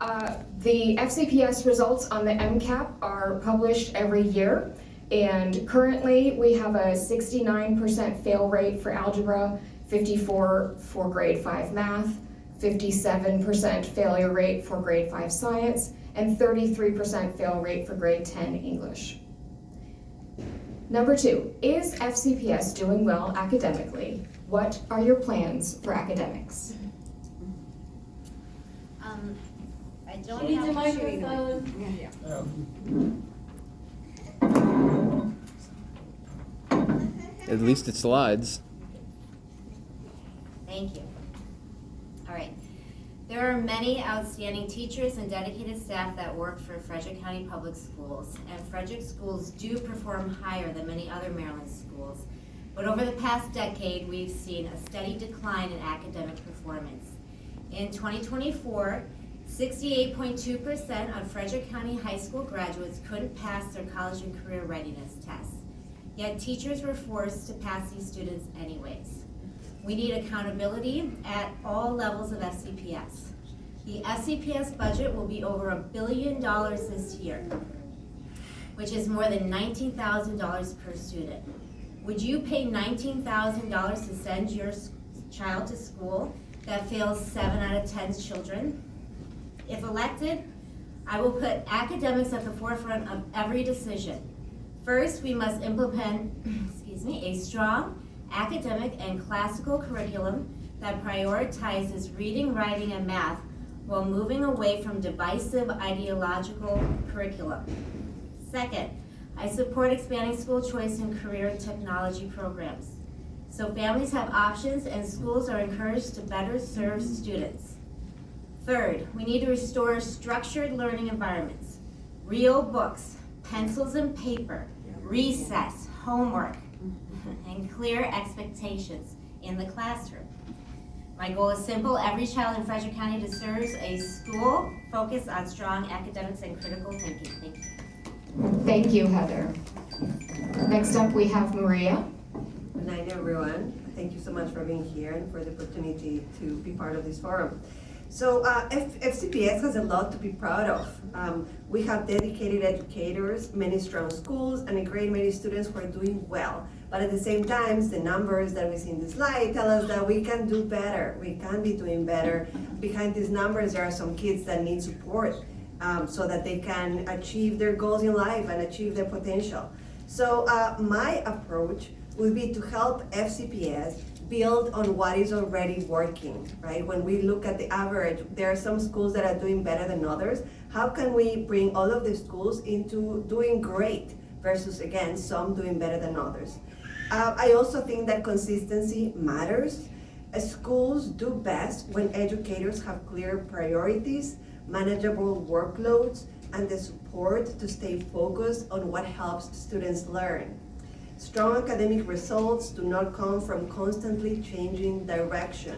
The FCPS results on the MCAP are published every year, and currently we have a 69% fail rate for algebra, 54 for grade 5 math, 57% failure rate for grade 5 science, and 33% fail rate for grade 10 English. Number 2, is FCPS doing well academically? What are your plans for academics? I don't have a microphone. At least it slides. Thank you. All right. There are many outstanding teachers and dedicated staff that work for Frederick County Public Schools, and Frederick schools do perform higher than many other Maryland schools. But over the past decade, we've seen a steady decline in academic performance. In 2024, 68.2% of Frederick County high school graduates couldn't pass their college and career readiness tests. Yet teachers were forced to pass these students anyways. We need accountability at all levels of FCPS. The FCPS budget will be over $1 billion this year, which is more than $19,000 per student. Would you pay $19,000 to send your child to school that fails 7 out of 10 children? If elected, I will put academics at the forefront of every decision. First, we must implement a strong academic and classical curriculum that prioritizes reading, writing, and math while moving away from divisive ideological curriculum. Second, I support expanding school choice and career technology programs, so families have options and schools are encouraged to better serve students. Third, we need to restore structured learning environments, real books, pencils and paper, recess, homework, and clear expectations in the classroom. My goal is simple: every child in Frederick County deserves a school focused on strong academics and critical thinking. Thank you. Thank you, Heather. Next up, we have Maria. Good night, everyone. Thank you so much for being here and for the opportunity to be part of this forum. So FCPS has a lot to be proud of. We have dedicated educators, many strong schools, and a great many students who are doing well. But at the same time, the numbers that we see in this slide tell us that we can do better. We can be doing better. Behind these numbers, there are some kids that need support so that they can achieve their goals in life and achieve their potential. So my approach would be to help FCPS build on what is already working, right? When we look at the average, there are some schools that are doing better than others. How can we bring all of the schools into doing great versus, again, some doing better than others? I also think that consistency matters. Schools do best when educators have clear priorities, manageable workloads, and the support to stay focused on what helps students learn. Strong academic results do not come from constantly changing direction.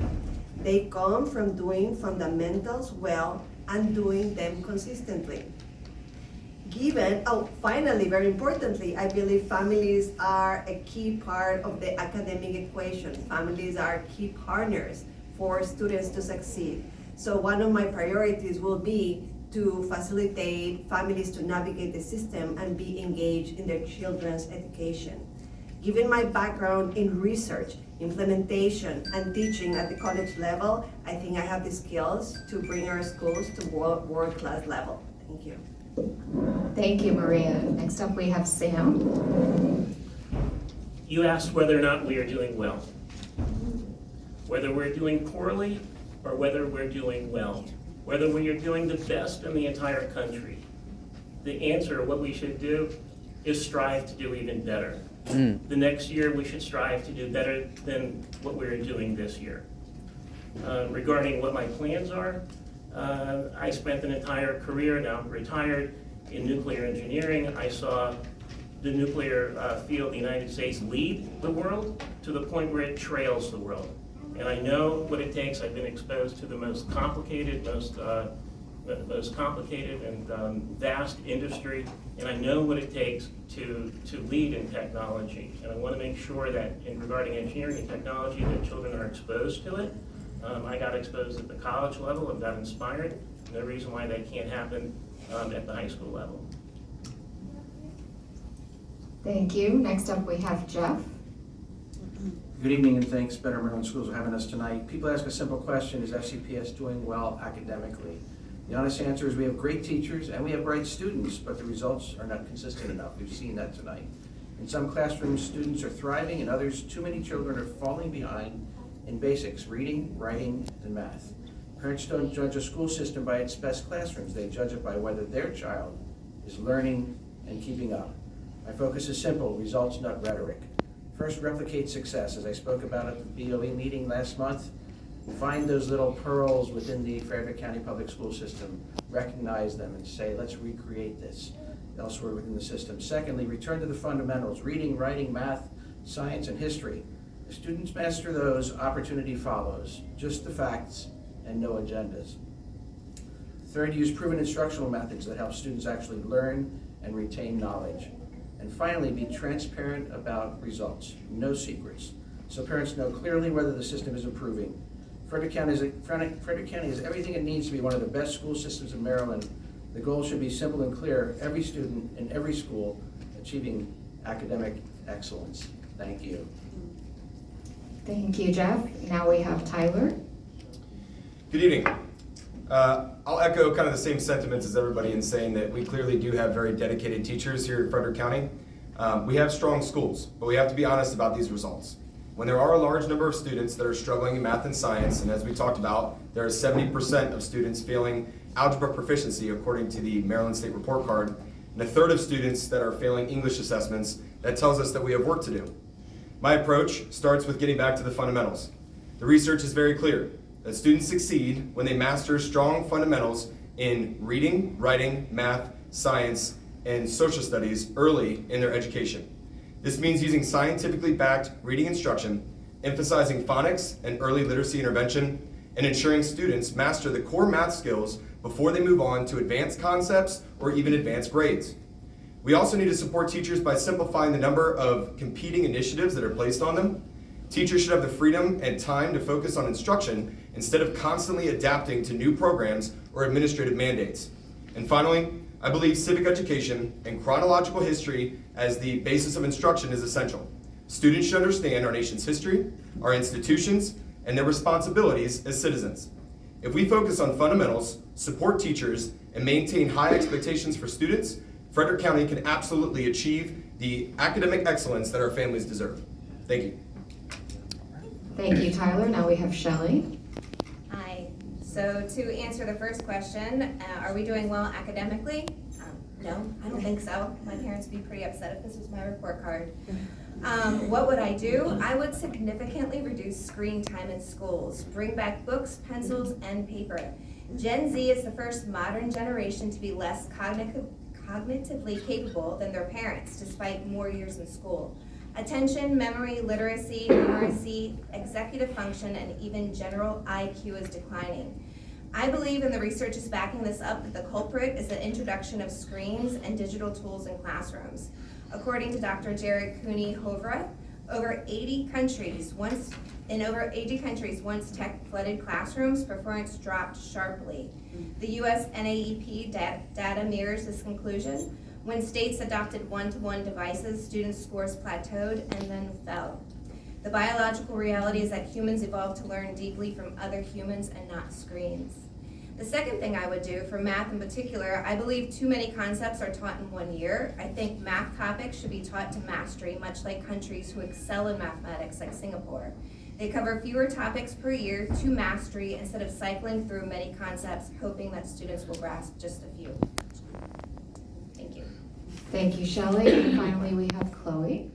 They come from doing fundamentals well and doing them consistently. Finally, very importantly, I believe families are a key part of the academic equation. Families are key partners for students to succeed. So one of my priorities will be to facilitate families to navigate the system and be engaged in their children's education. Given my background in research, implementation, and teaching at the college level, I think I have the skills to bring our schools to world-class level. Thank you. Thank you, Maria. Next up, we have Sam. You asked whether or not we are doing well. Whether we're doing poorly or whether we're doing well. Whether we are doing the best in the entire country. The answer, what we should do, is strive to do even better. The next year, we should strive to do better than what we're doing this year. Regarding what my plans are, I spent an entire career, now I'm retired, in nuclear engineering. I saw the nuclear field in the United States lead the world to the point where it trails the world. And I know what it takes. I've been exposed to the most complicated, and vast industry, and I know what it takes to lead in technology. And I want to make sure that regarding engineering and technology, that children are exposed to it. I got exposed at the college level and got inspired, No reason why that can't happen at the high school level. Thank you. Next up, we have Jeff. Good evening and thanks, Better Maryland Schools, for having us tonight. People ask a simple question: is FCPS doing well academically? The honest answer is we have great teachers and we have bright students, but the results are not consistent enough. We've seen that tonight. In some classrooms, students are thriving, in others, too many children are falling behind in basics: reading, writing, and math. Parents don't judge a school system by its best classrooms. They judge it by whether their child is learning and keeping up. My focus is simple: results, not rhetoric. First, replicate success. As I spoke about at the BOE meeting last month, find those little pearls within the Frederick County Public School System, recognize them, and say, let's recreate this elsewhere within the system. Secondly, return to the fundamentals: reading, writing, math, science, and history. If students master those, opportunity follows. Just the facts and no agendas. Third, use proven instructional methods that help students actually learn and retain knowledge. And finally, be transparent about results. No secrets, so parents know clearly whether the system is improving. Frederick County has everything it needs to be one of the best school systems in Maryland. The goal should be simple and clear: every student in every school achieving academic excellence. Thank you. Thank you, Jeff. Now we have Tyler. Good evening. I'll echo kind of the same sentiments as everybody in saying that we clearly do have very dedicated teachers here at Frederick County. We have strong schools, but we have to be honest about these results. When there are a large number of students that are struggling in math and science, and as we talked about, there are 70% of students failing algebra proficiency according to the Maryland State Report Card, and a third of students that are failing English assessments, that tells us that we have work to do. My approach starts with getting back to the fundamentals. The research is very clear that students succeed when they master strong fundamentals in reading, writing, math, science, and social studies early in their education. This means using scientifically backed reading instruction, emphasizing phonics and early literacy intervention, and ensuring students master the core math skills before they move on to advanced concepts or even advanced grades. We also need to support teachers by simplifying the number of competing initiatives that are placed on them. Teachers should have the freedom and time to focus on instruction instead of constantly adapting to new programs or administrative mandates. And finally, I believe civic education and chronological history as the basis of instruction is essential. Students should understand our nation's history, our institutions, and their responsibilities as citizens. If we focus on fundamentals, support teachers, and maintain high expectations for students, Frederick County can absolutely achieve the academic excellence that our families deserve. Thank you. Thank you, Tyler. Now we have Shelley. Hi. So to answer the first question, are we doing well academically? No, I don't think so. My parents would be pretty upset if this was my report card. What would I do? I would significantly reduce screen time in schools, bring back books, pencils, and paper. Gen Z is the first modern generation to be less cognitively capable than their parents, despite more years in school. Attention, memory, literacy, numeracy, executive function, and even general IQ is declining. I believe, and the research is backing this up, that the culprit is the introduction of screens and digital tools in classrooms. According to Dr. Jared Cooney-Hovra, over 80 countries, once tech-flooded classrooms, performance dropped sharply. The US NAEP data mirrors this conclusion. When states adopted one-to-one devices, students' scores plateaued and then fell. The biological reality is that humans evolved to learn deeply from other humans and not screens. The second thing I would do, for math in particular, I believe too many concepts are taught in 1 year. I think math topics should be taught to mastery, much like countries who excel in mathematics like Singapore. They cover fewer topics per year to mastery instead of cycling through many concepts, hoping that students will grasp just a few. Thank you. Thank you, Shelley. And finally, we have Chloe.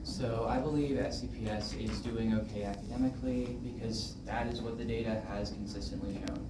So I believe FCPS is doing okay academically because that is what the data has consistently shown.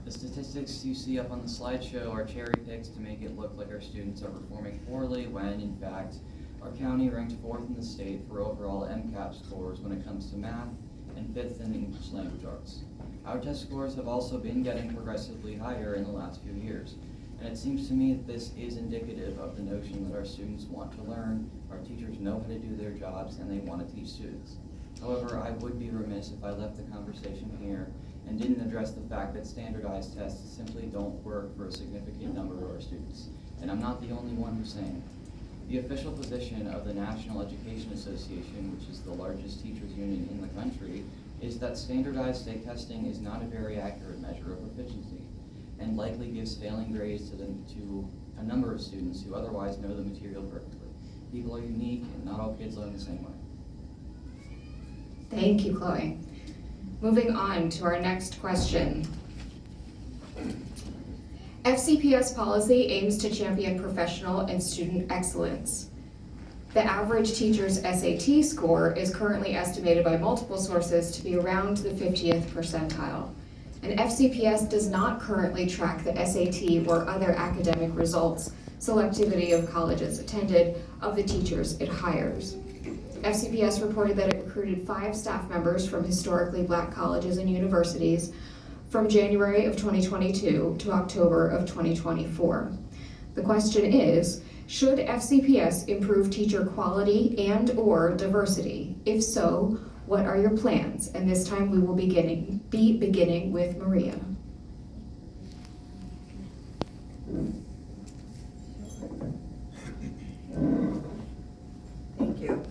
The statistics you see up on the slideshow are cherry picked to make it look like our students are performing poorly when, in fact, our county ranked 4th in the state for overall MCAP scores when it comes to math and 5th in English language arts. Our test scores have also been getting progressively higher in the last few years. And it seems to me that this is indicative of the notion that our students want to learn, our teachers know how to do their jobs, and they want to teach students. However, I would be remiss if I left the conversation here and didn't address the fact that standardized tests simply don't work for a significant number of our students. And I'm not the only one who's saying it. The official position of the National Education Association, which is the largest teachers union in the country, is that standardized state testing is not a very accurate measure of proficiency and likely gives failing grades to a number of students who otherwise know the material perfectly. People are unique and not all kids learn the same way. Thank you, Chloe. Moving on to our next question. FCPS policy aims to champion professional and student excellence. The average teacher's SAT score is currently estimated by multiple sources to be around the 50th percentile. And FCPS does not currently track the SAT or other academic results, selectivity of colleges attended, of the teachers it hires. FCPS reported that it recruited 5 staff members from historically Black colleges and universities from January of 2022 to October of 2024. The question is, should FCPS improve teacher quality and/or diversity? If so, what are your plans? And this time we will be beginning with Maria. Thank you.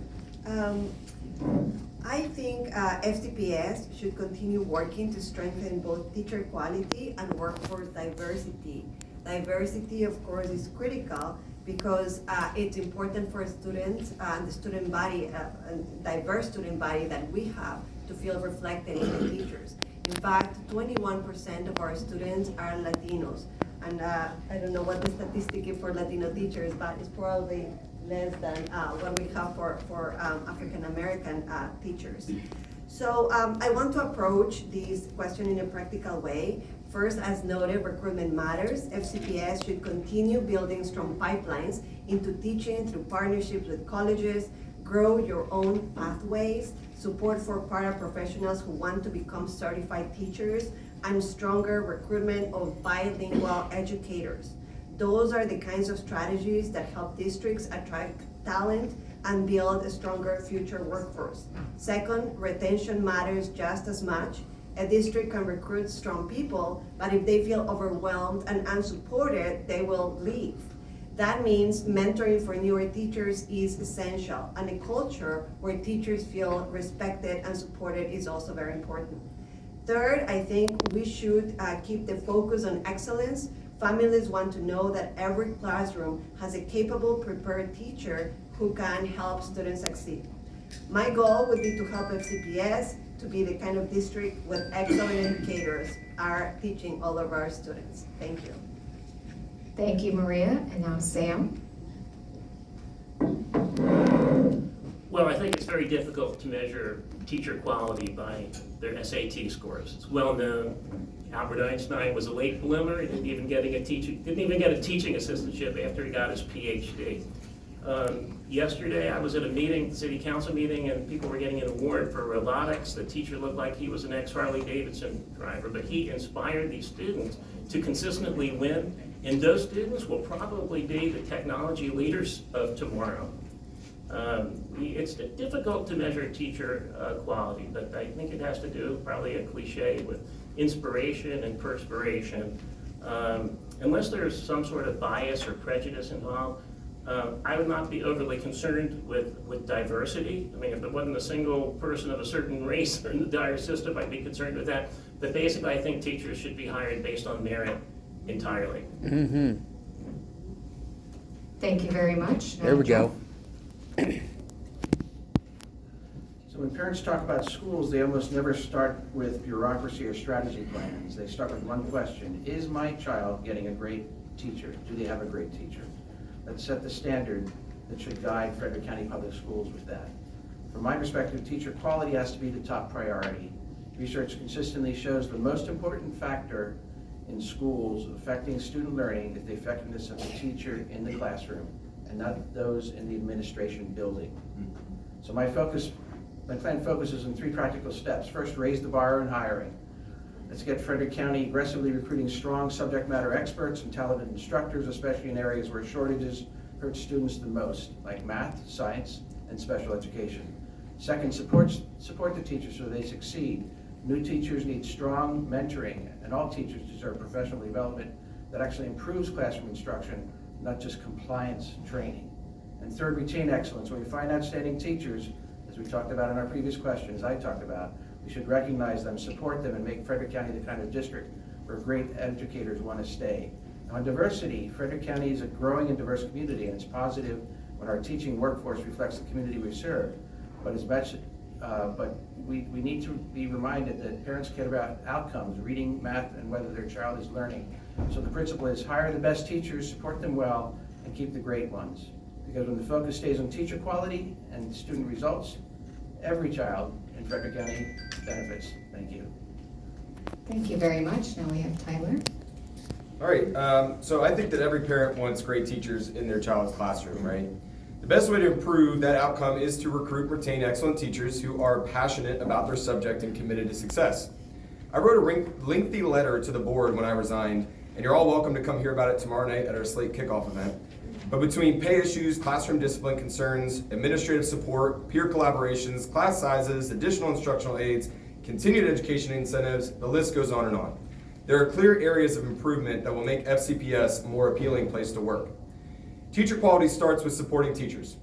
I think FCPS should continue working to strengthen both teacher quality and workforce diversity. Diversity, of course, is critical because it's important for students and the student body, diverse student body that we have to feel reflected in the teachers. In fact, 21% of our students are Latinos. And I don't know what the statistic is for Latino teachers, but it's probably less than what we have for African American teachers. So I want to approach this question in a practical way. First, as noted, recruitment matters. FCPS should continue building strong pipelines into teaching through partnerships with colleges, grow your own pathways, support for paraprofessionals who want to become certified teachers, and stronger recruitment of bilingual educators. Those are the kinds of strategies that help districts attract talent and build a stronger future workforce. Second, retention matters just as much. A district can recruit strong people, but if they feel overwhelmed and unsupported, they will leave. That means mentoring for newer teachers is essential, and a culture where teachers feel respected and supported is also very important. Third, I think we should keep the focus on excellence. Families want to know that every classroom has a capable, prepared teacher who can help students succeed. My goal would be to help FCPS to be the kind of district with excellent educators are teaching all of our students. Thank you. Thank you, Maria. And now Sam. Well, I think it's very difficult to measure teacher quality by their SAT scores. It's well known. Albert Einstein was a late bloomer. He didn't even get a teaching assistantship after he got his PhD. Yesterday, I was at a meeting, city council meeting, and people were getting an award for robotics. The teacher looked like he was an ex-Harley Davidson driver, but he inspired these students to consistently win, and those students will probably be the technology leaders of tomorrow. It's difficult to measure teacher quality, but I think it has to do, probably a cliche, with inspiration and perspiration. Unless there's some sort of bias or prejudice involved, I would not be overly concerned with diversity. I mean, if there wasn't a single person of a certain race in the entire system, I'd be concerned with that. But basically, I think teachers should be hired based on merit entirely. Mm-hmm. Thank you very much. There we go. So when parents talk about schools, they almost never start with bureaucracy or strategy plans. They start with one question: is my child getting a great teacher? Do they have a great teacher? Let's set the standard that should guide Frederick County Public Schools with that. From my perspective, teacher quality has to be the top priority. Research consistently shows the most important factor in schools affecting student learning is the effectiveness of the teacher in the classroom and not those in the administration building. So my plan focuses on 3 practical steps. First, raise the bar in hiring. Let's get Frederick County aggressively recruiting strong subject matter experts and talented instructors, especially in areas where shortages hurt students the most, like math, science, and special education. Second, support the teachers so they succeed. New teachers need strong mentoring, and all teachers deserve professional development that actually improves classroom instruction, not just compliance training. And third, retain excellence. When we find outstanding teachers, as we talked about in our previous question, as I talked about, we should recognize them, support them, and make Frederick County the kind of district where great educators want to stay. On diversity, Frederick County is a growing and diverse community, and it's positive when our teaching workforce reflects the community we serve. But as much, we need to be reminded that parents care about outcomes, reading, math, and whether their child is learning. So the principle is hire the best teachers, support them well, and keep the great ones. Because when the focus stays on teacher quality and student results, every child in Frederick County benefits. Thank you. Thank you very much. Now we have Tyler. All right, so I think that every parent wants great teachers in their child's classroom, right? The best way to improve that outcome is to recruit and retain excellent teachers who are passionate about their subject and committed to success. I wrote a lengthy letter to the board when I resigned, and you're all welcome to come hear about it tomorrow night at our Slate kickoff event. But between pay issues, classroom discipline concerns, administrative support, peer collaborations, class sizes, additional instructional aids, continued education incentives, the list goes on and on. There are clear areas of improvement that will make FCPS a more appealing place to work. Teacher quality starts with supporting teachers.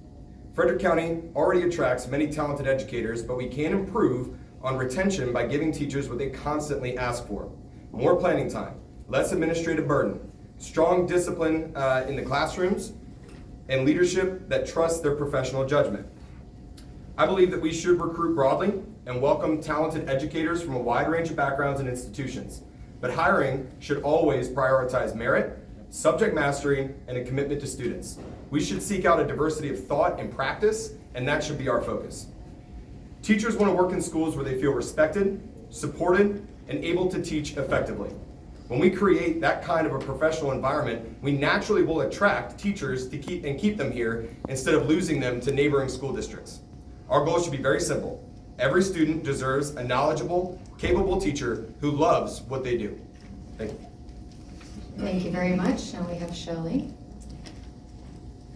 Frederick County already attracts many talented educators, but we can improve on retention by giving teachers what they constantly ask for. More planning time, less administrative burden, strong discipline in the classrooms, and leadership that trusts their professional judgment. I believe that we should recruit broadly and welcome talented educators from a wide range of backgrounds and institutions. But hiring should always prioritize merit, subject mastery, and a commitment to students. We should seek out a diversity of thought and practice, and that should be our focus. Teachers want to work in schools where they feel respected, supported, and able to teach effectively. When we create that kind of a professional environment, we naturally will attract teachers to keep them here instead of losing them to neighboring school districts. Our goal should be very simple. Every student deserves a knowledgeable, capable teacher who loves what they do. Thank you. Thank you very much. Now we have Shelley.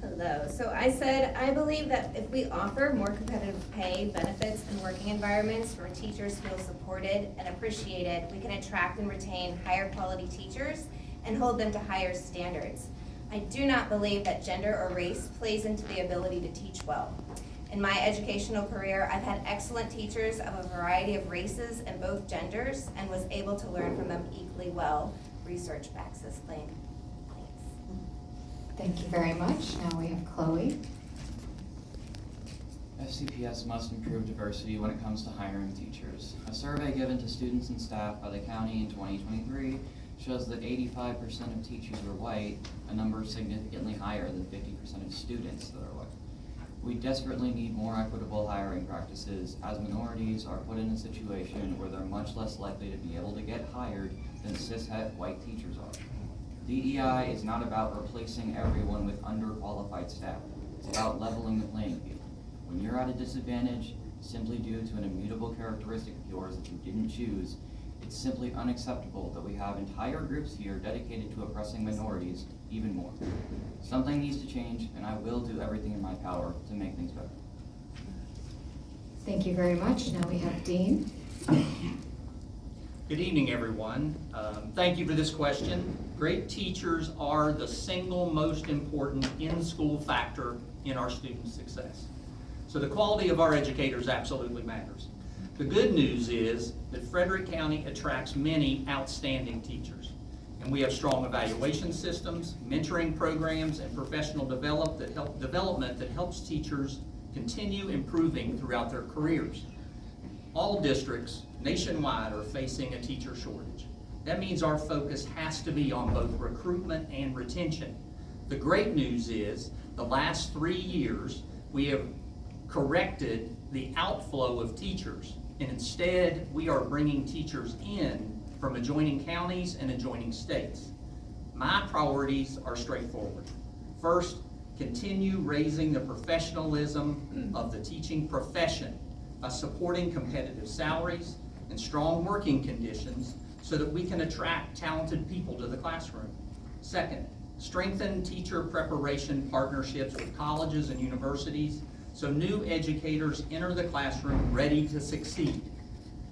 Hello. So I said, I believe that if we offer more competitive pay, benefits, and working environments where teachers feel supported and appreciated, we can attract and retain higher quality teachers and hold them to higher standards. I do not believe that gender or race plays into the ability to teach well. In my educational career, I've had excellent teachers of a variety of races and both genders and was able to learn from them equally well. Research backs this claim. Thank you very much. Now we have Chloe. FCPS must improve diversity when it comes to hiring teachers. A survey given to students and staff by the county in 2023 shows that 85% of teachers are white, a number significantly higher than 50% of students that are white. We desperately need more equitable hiring practices, as minorities are put in a situation where they're much less likely to be able to get hired than cishet white teachers are. DEI is not about replacing everyone with underqualified staff. It's about leveling the playing field. When you're at a disadvantage simply due to an immutable characteristic of yours that you didn't choose, it's simply unacceptable that we have entire groups here dedicated to oppressing minorities even more. Something needs to change, and I will do everything in my power to make things better. Thank you very much. Now we have Dean. Good evening, everyone. Thank you for this question. Great teachers are the single most important in-school factor in our students' success. So the quality of our educators absolutely matters. The good news is that Frederick County attracts many outstanding teachers. And we have strong evaluation systems, mentoring programs, and professional development that helps teachers continue improving throughout their careers. All districts nationwide are facing a teacher shortage. That means our focus has to be on both recruitment and retention. The great news is the last 3 years we have corrected the outflow of teachers, and instead we are bringing teachers in from adjoining counties and adjoining states. My priorities are straightforward. First, continue raising the professionalism of the teaching profession by supporting competitive salaries and strong working conditions so that we can attract talented people to the classroom. Second, strengthen teacher preparation partnerships with colleges and universities so new educators enter the classroom ready to succeed.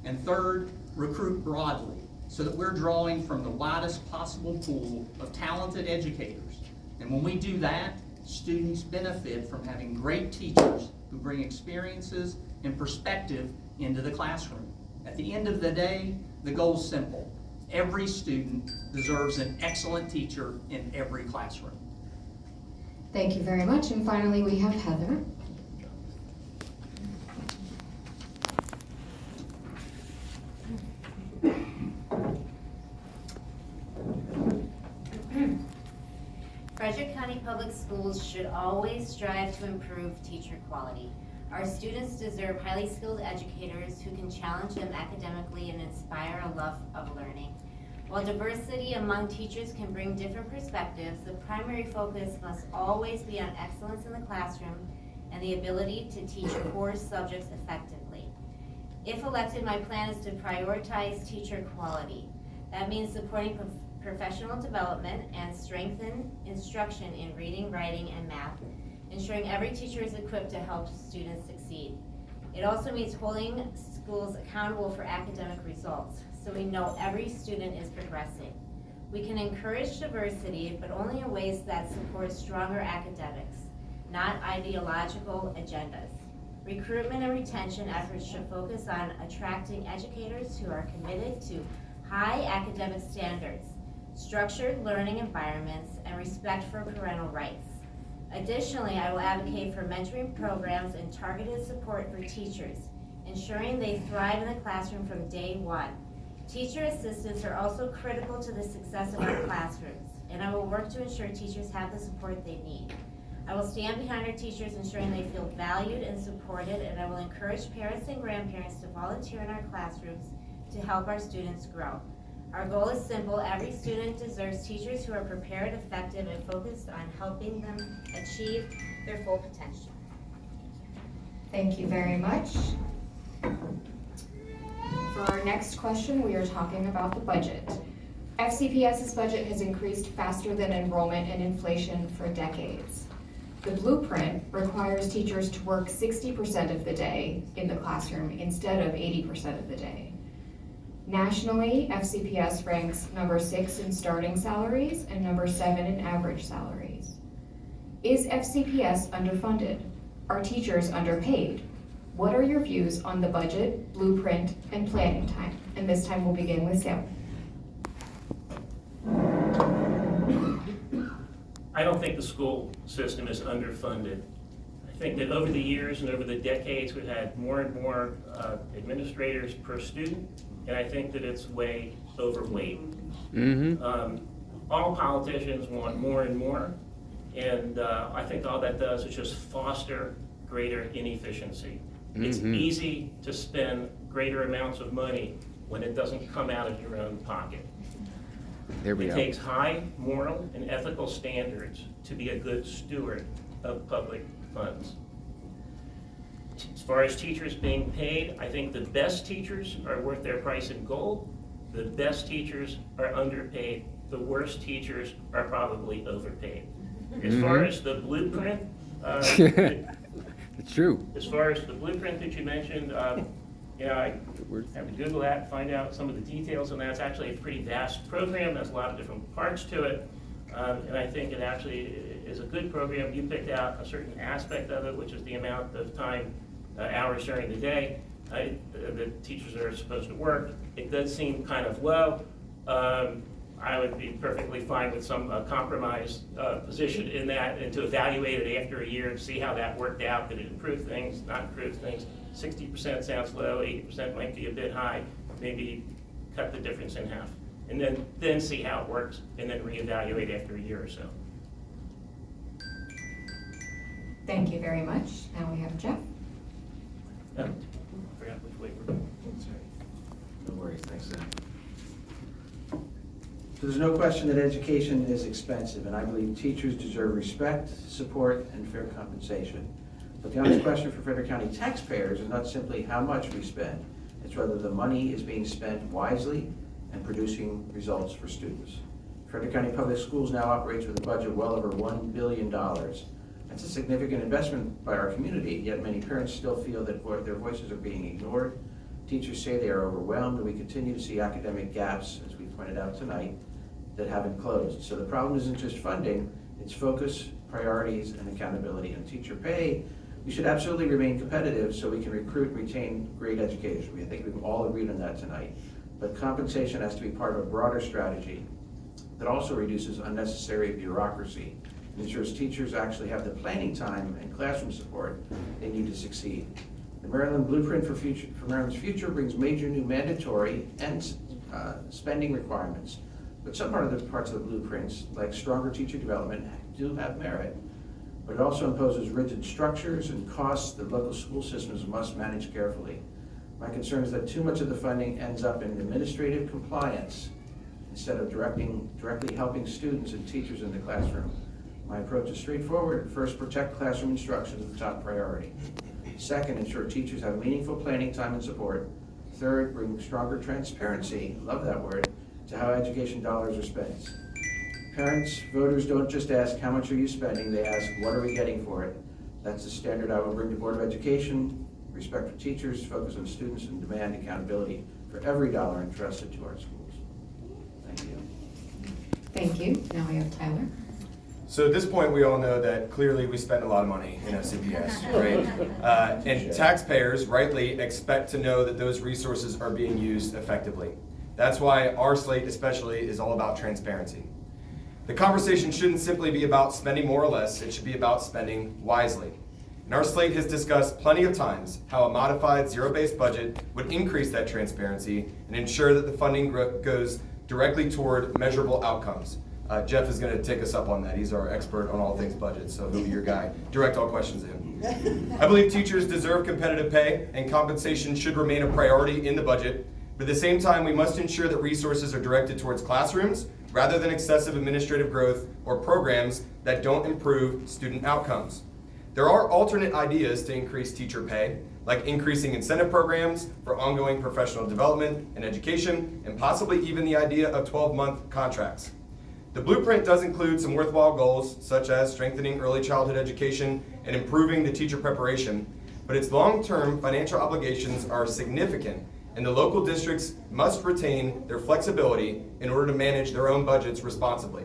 And third, recruit broadly so that we're drawing from the widest possible pool of talented educators. And when we do that, students benefit from having great teachers who bring experiences and perspective into the classroom. At the end of the day, the goal's simple. Every student deserves an excellent teacher in every classroom. Thank you very much. And finally, we have Heather. Frederick County Public Schools should always strive to improve teacher quality. Our students deserve highly skilled educators who can challenge them academically and inspire a love of learning. While diversity among teachers can bring different perspectives, the primary focus must always be on excellence in the classroom and the ability to teach core subjects effectively. If elected, my plan is to prioritize teacher quality. That means supporting professional development and strengthen instruction in reading, writing, and math, ensuring every teacher is equipped to help students succeed. It also means holding schools accountable for academic results, so we know every student is progressing. We can encourage diversity, but only in ways that support stronger academics, not ideological agendas. Recruitment and retention efforts should focus on attracting educators who are committed to high academic standards, structured learning environments, and respect for parental rights. Additionally, I will advocate for mentoring programs and targeted support for teachers, ensuring they thrive in the classroom from day one. Teacher assistants are also critical to the success of our classrooms, and I will work to ensure teachers have the support they need. I will stand behind our teachers, ensuring they feel valued and supported, and I will encourage parents and grandparents to volunteer in our classrooms to help our students grow. Our goal is simple. Every student deserves teachers who are prepared, effective, and focused on helping them achieve their full potential. Thank you very much. For our next question, we are talking about the budget. FCPS's budget has increased faster than enrollment and inflation for decades. The blueprint requires teachers to work 60% of the day in the classroom instead of 80% of the day. Nationally, FCPS ranks number 6 in starting salaries and number 7 in average salaries. Is FCPS underfunded? Are teachers underpaid? What are your views on the budget, blueprint, and planning time? And this time we'll begin with Sam. I don't think the school system is underfunded. I think that over the years and over the decades, we've had more and more administrators per student, and I think that it's way overweight. All politicians want more and more, and I think all that does is just foster greater inefficiency. It's easy to spend greater amounts of money when it doesn't come out of your own pocket. There we It go. takes high moral and ethical standards to be a good steward of public funds. As far as teachers being paid, I think the best teachers are worth their price in gold. The best teachers are underpaid. The worst teachers are probably overpaid. As far as the blueprint, It's true. as far as the blueprint that you mentioned, I have to Google that and find out some of the details, and that's actually a pretty vast program. There's a lot of different parts to it, and I think it actually is a good program. You picked out a certain aspect of it, which is the amount of time, hours during the day that teachers are supposed to work. It does seem kind of low. I would be perfectly fine with some compromise position in that, and to evaluate it after a year and see how that worked out. Did it improve things, not improve things? 60% sounds low, 80% might be a bit high. Maybe cut the difference in half. And then see how it works, and then reevaluate after a year or so. Thank you very much. Now we have Jeff. I forgot which way we're going. No worries, thanks, Sam. So there's no question that education is expensive, and I believe teachers deserve respect, support, and fair compensation. But the honest question for Frederick County taxpayers is not simply how much we spend, it's whether the money is being spent wisely and producing results for students. Frederick County Public Schools now operates with a budget well over $1 billion. That's a significant investment by our community, yet many parents still feel that their voices are being ignored Teachers say they are overwhelmed, and we continue to see academic gaps, as we pointed out tonight, that haven't closed. So the problem isn't just funding, it's focus, priorities, and accountability. And teacher pay, we should absolutely remain competitive so we can recruit and retain great educators. I think we've all agreed on that tonight. But compensation has to be part of a broader strategy that also reduces unnecessary bureaucracy and ensures teachers actually have the planning time and classroom support they need to succeed. The Maryland Blueprint for Maryland's Future brings major new mandatory and spending requirements. But some parts of the blueprints, like stronger teacher development, do have merit. But it also imposes rigid structures and costs that local school systems must manage carefully. My concern is that too much of the funding ends up in administrative compliance instead of directly helping students and teachers in the classroom. My approach is straightforward. First, protect classroom instruction as the top priority. Second, ensure teachers have meaningful planning time and support. Third, bring stronger transparency, love that word, to how education dollars are spent. Parents, voters don't just ask, how much are you spending? They ask, what are we getting for it? That's the standard I will bring to Board of Education. Respect for teachers, focus on students, and demand accountability for every dollar entrusted to our schools. Thank you. Thank you. Now we have Tyler. So at this point, we all know that clearly we spend a lot of money in FCPS, right? And taxpayers rightly expect to know that those resources are being used effectively. That's why our slate especially is all about transparency. The conversation shouldn't simply be about spending more or less, it should be about spending wisely. And our slate has discussed plenty of times how a modified zero-based budget would increase that transparency and ensure that the funding goes directly toward measurable outcomes. Jeff is going to take us up on that. He's our expert on all things budget, so he'll be your guy. Direct all questions to him. I believe teachers deserve competitive pay, and compensation should remain a priority in the budget. But at the same time, we must ensure that resources are directed towards classrooms rather than excessive administrative growth or programs that don't improve student outcomes. There are alternate ideas to increase teacher pay, like increasing incentive programs for ongoing professional development and education, and possibly even the idea of 12-month contracts. The blueprint does include some worthwhile goals, such as strengthening early childhood education and improving the teacher preparation, but its long-term financial obligations are significant, and the local districts must retain their flexibility in order to manage their own budgets responsibly.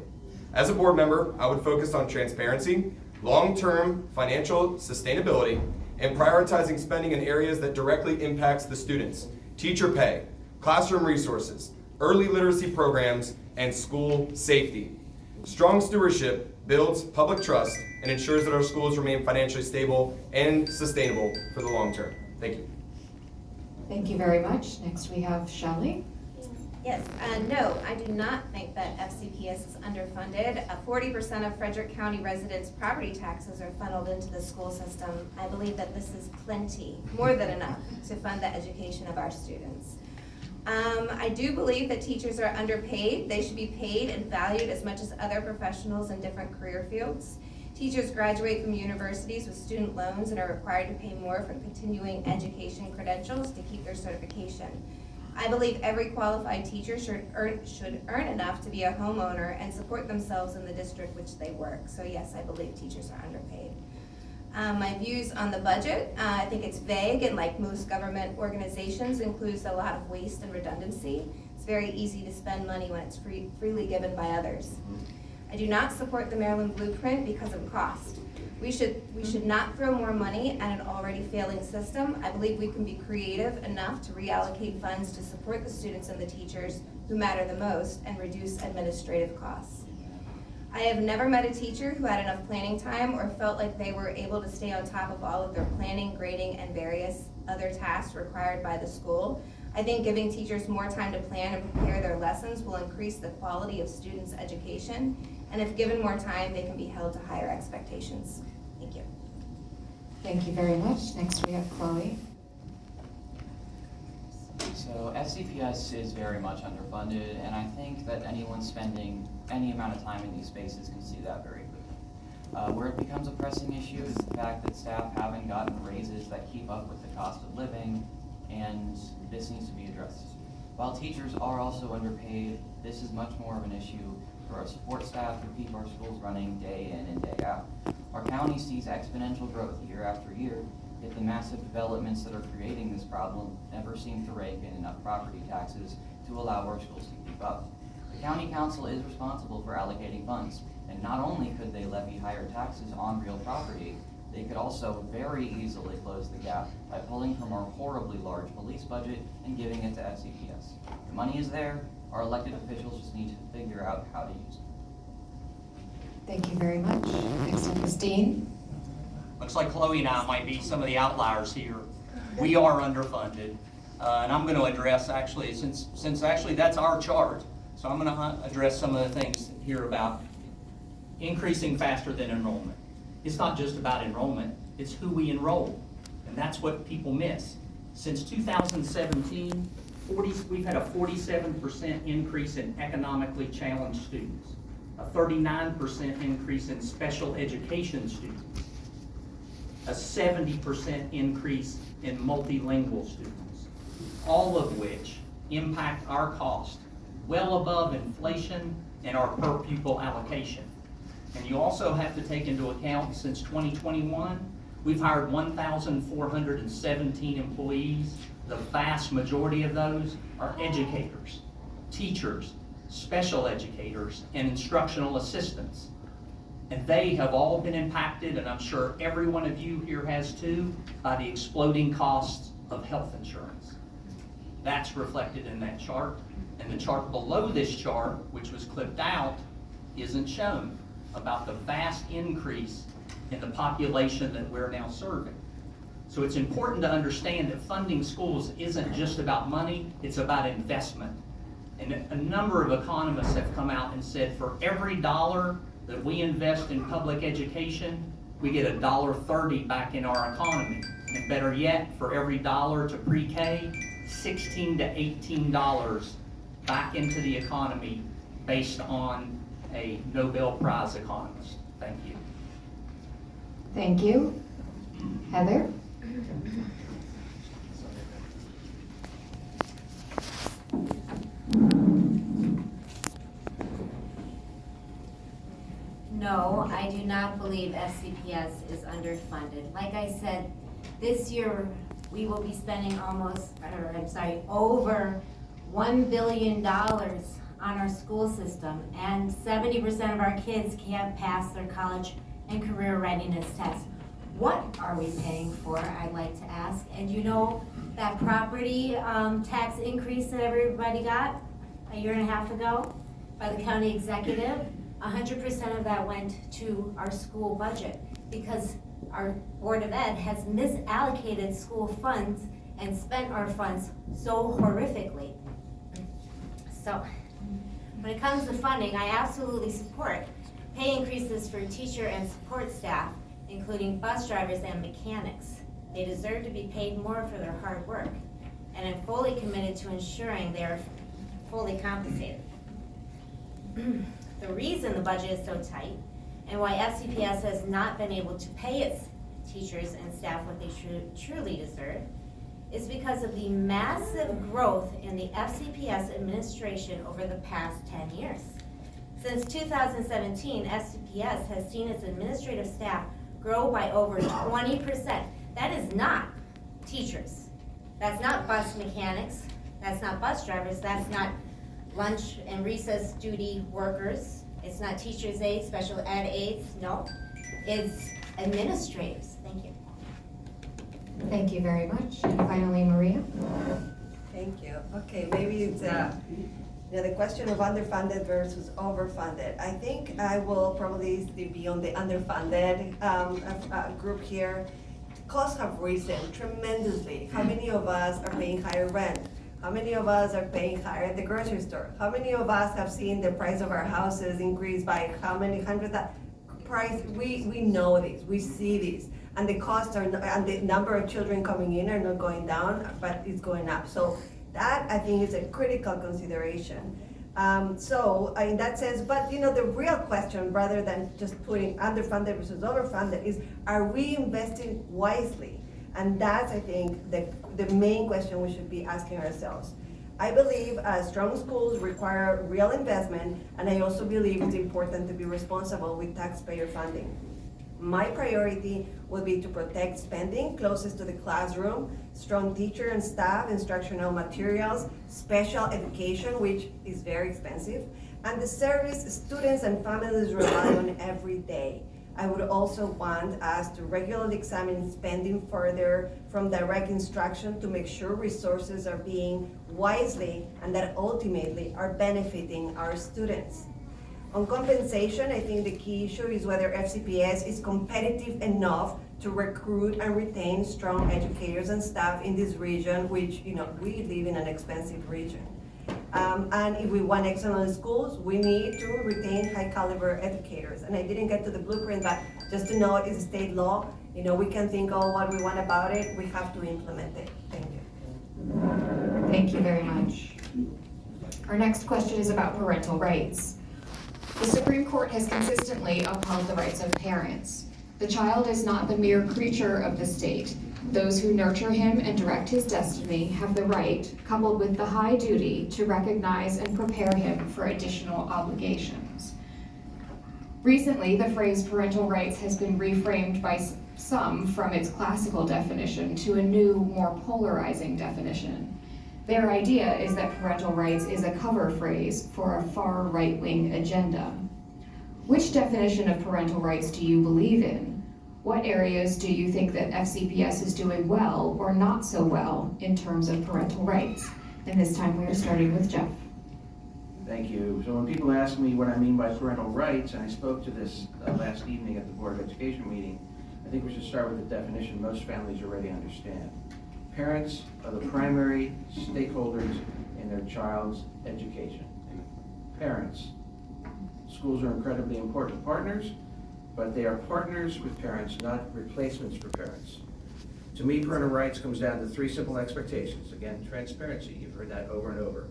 As a board member, I would focus on transparency, long-term financial sustainability, and prioritizing spending in areas that directly impacts the students: teacher pay, classroom resources, early literacy programs, and school safety. Strong stewardship builds public trust and ensures that our schools remain financially stable and sustainable for the long term. Thank you. Thank you very much. Next we have Shelley. Yes, no, I do not think that FCPS is underfunded. 40% of Frederick County residents' property taxes are funneled into the school system. I believe that this is plenty, more than enough, to fund the education of our students. I do believe that teachers are underpaid. They should be paid and valued as much as other professionals in different career fields. Teachers graduate from universities with student loans and are required to pay more for continuing education credentials to keep their certification. I believe every qualified teacher should earn enough to be a homeowner and support themselves in the district which they work. So yes, I believe teachers are underpaid. My views on the budget, I think it's vague, and like most government organizations, includes a lot of waste and redundancy. It's very easy to spend money when it's freely given by others. I do not support the Maryland Blueprint because of cost. We should not throw more money at an already failing system. I believe we can be creative enough to reallocate funds to support the students and the teachers who matter the most and reduce administrative costs. I have never met a teacher who had enough planning time or felt like they were able to stay on top of all of their planning, grading, and various other tasks required by the school. I think giving teachers more time to plan and prepare their lessons will increase the quality of students' education, and if given more time, they can be held to higher expectations. Thank you. Thank you very much. Next we have Chloe. So FCPS is very much underfunded, and I think that anyone spending any amount of time in these spaces can see that very quickly. Where it becomes a pressing issue is the fact that staff haven't gotten raises that keep up with the cost of living, and this needs to be addressed. While teachers are also underpaid, this is much more of an issue for our support staff who keep our schools running day in and day out. Our county sees exponential growth year after year, Yet the massive developments that are creating this problem never seem to rake in enough property taxes to allow our schools to keep up. The county council is responsible for allocating funds, and not only could they levy higher taxes on real property, they could also very easily close the gap by pulling from our horribly large police budget and giving it to FCPS. The money is there, our elected officials just need to figure out how to use it. Thank you very much. Next up is Dean. Looks like Chloe and I might be some of the outliers here. We are underfunded, and I'm going to address actually, since actually that's our chart, so I'm going to address some of the things here about increasing faster than enrollment. It's not just about enrollment, it's who we enroll, and that's what people miss. Since 2017, we've had a 47% increase in economically challenged students, a 39% increase in special education students, a 70% increase in multilingual students, all of which impact our cost well above inflation and our per pupil allocation. And you also have to take into account, since 2021, we've hired 1,417 employees. The vast majority of those are educators, teachers, special educators, and instructional assistants. And they have all been impacted, and I'm sure every one of you here has too, by the exploding costs of health insurance. That's reflected in that chart. And the chart below this chart, which was clipped out, isn't shown, about the vast increase in the population that we're now serving. So it's important to understand that funding schools isn't just about money, it's about investment. And a number of economists have come out and said for every dollar that we invest in public education, we get $1.30 back in our economy. And better yet, for every dollar to pre-K, $16 to $18 back into the economy based on a Nobel Prize economist. Thank you. Thank you. Heather? No, I do not believe FCPS is underfunded. Like I said, this year we will be spending over $1 billion on our school system, and 70% of our kids can't pass their college and career readiness tests. What are we paying for, I'd like to ask? And you know that property tax increase that everybody got a year and a half ago by the county executive? 100% of that went to our school budget because our Board of Ed has misallocated school funds and spent our funds so horrifically. So, when it comes to funding, I absolutely support pay increases for teacher and support staff, including bus drivers and mechanics. They deserve to be paid more for their hard work, and I'm fully committed to ensuring they are fully compensated. The reason the budget is so tight and why FCPS has not been able to pay its teachers and staff what they truly deserve is because of the massive growth in the FCPS administration over the past 10 years. Since 2017, FCPS has seen its administrative staff grow by over 20%. That is not teachers. That's not bus mechanics. That's not bus drivers. That's not lunch and recess duty workers. It's not teachers' aides, special ed aides. No, it's administrators. Thank you. Thank you very much. And finally, Maria. Thank you. Okay, maybe it's the question of underfunded versus overfunded. I think I will probably be on the underfunded group here. Costs have risen tremendously. How many of us are paying higher rent? How many of us are paying higher at the grocery store? How many of us have seen the price of our houses increase by how many hundred price? We know this, we see this. And the costs are, and the number of children coming in are not going down, but it's going up. So that, I think, is a critical consideration. So in that sense, but you know, the real question, rather than just putting underfunded versus overfunded, is are we investing wisely? And that's, I think, the main question we should be asking ourselves. I believe strong schools require real investment, and I also believe it's important to be responsible with taxpayer funding. My priority will be to protect spending closest to the classroom, strong teacher and staff, instructional materials, special education, which is very expensive, and the service students and families rely on every day. I would also want us to regularly examine spending further from direct instruction to make sure resources are being wisely and that ultimately are benefiting our students. On compensation, I think the key issue is whether FCPS is competitive enough to recruit and retain strong educators and staff in this region, which, we live in an expensive region. And if we want excellent schools, we need to retain high caliber educators. And I didn't get to the blueprint, but just to know it is a state law. We can think all what we want about it, we have to implement it. Thank you. Thank you very much. Our next question is about parental rights. The Supreme Court has consistently upheld the rights of parents. The child is not the mere creature of the state. Those who nurture him and direct his destiny have the right, coupled with the high duty, to recognize and prepare him for additional obligations. Recently, the phrase parental rights has been reframed by some from its classical definition to a new, more polarizing definition. Their idea is that parental rights is a cover phrase for a far right-wing agenda. Which definition of parental rights do you believe in? What areas do you think that FCPS is doing well or not so well in terms of parental rights? And this time we are starting with Jeff. Thank you. So when people ask me what I mean by parental rights, and I spoke to this last evening at the Board of Education meeting, I think we should start with the definition most families already understand. Parents are the primary stakeholders in their child's education. Parents. Schools are incredibly important partners, but they are partners with parents, not replacements for parents. To me, parental rights comes down to 3 simple expectations. Again, transparency, you've heard that over and over.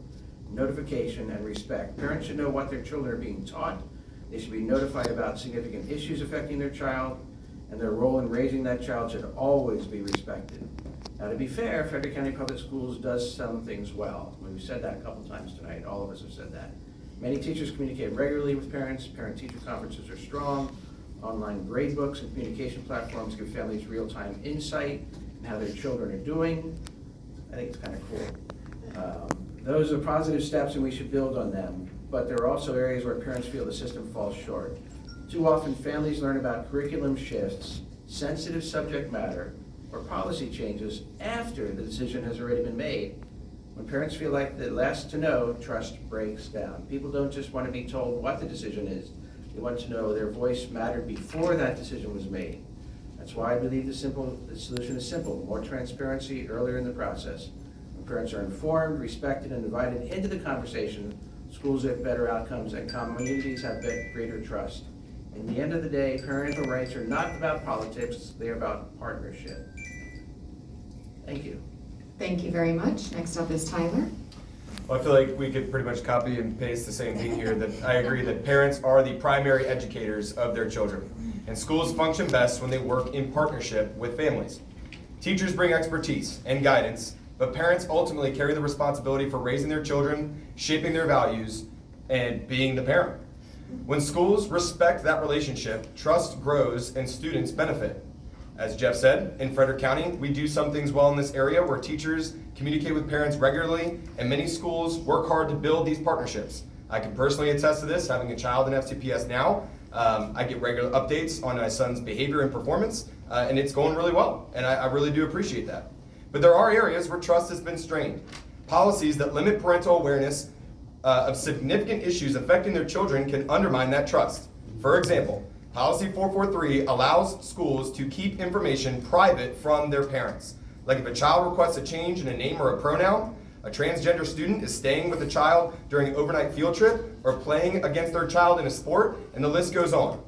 Notification and respect. Parents should know what their children are being taught. They should be notified about significant issues affecting their child, and their role in raising that child should always be respected. Now, to be fair, Frederick County Public Schools does some things well. We've said that a couple times tonight. All of us have said that. Many teachers communicate regularly with parents. Parent-teacher conferences are strong. Online grade books and communication platforms give families real-time insight in how their children are doing. I think it's kind of cool. Those are positive steps and we should build on them, but there are also areas where parents feel the system falls short. Too often families learn about curriculum shifts, sensitive subject matter, or policy changes after the decision has already been made. When parents feel like they're last to know, trust breaks down. People don't just want to be told what the decision is. They want to know their voice mattered before that decision was made. That's why I believe the solution is simple. More transparency earlier in the process. When parents are informed, respected, and invited into the conversation, schools get better outcomes and communities have greater trust. In the end of the day, parental rights are not about politics, they're about partnership. Thank you. Thank you very much. Next up is Tyler. Well, I feel like we could pretty much copy and paste the same thing here, that I agree that parents are the primary educators of their children. And schools function best when they work in partnership with families. Teachers bring expertise and guidance, but parents ultimately carry the responsibility for raising their children, shaping their values, and being the parent. When schools respect that relationship, trust grows and students benefit. As Jeff said, in Frederick County, we do some things well in this area where teachers communicate with parents regularly, and many schools work hard to build these partnerships. I can personally attest to this, having a child in FCPS now. I get regular updates on my son's behavior and performance, and it's going really well, and I really do appreciate that. But there are areas where trust has been strained. Policies that limit parental awareness of significant issues affecting their children can undermine that trust. For example, Policy 443 allows schools to keep information private from their parents. Like if a child requests a change in a name or a pronoun, a transgender student is staying with a child during an overnight field trip, or playing against their child in a sport, and the list goes on.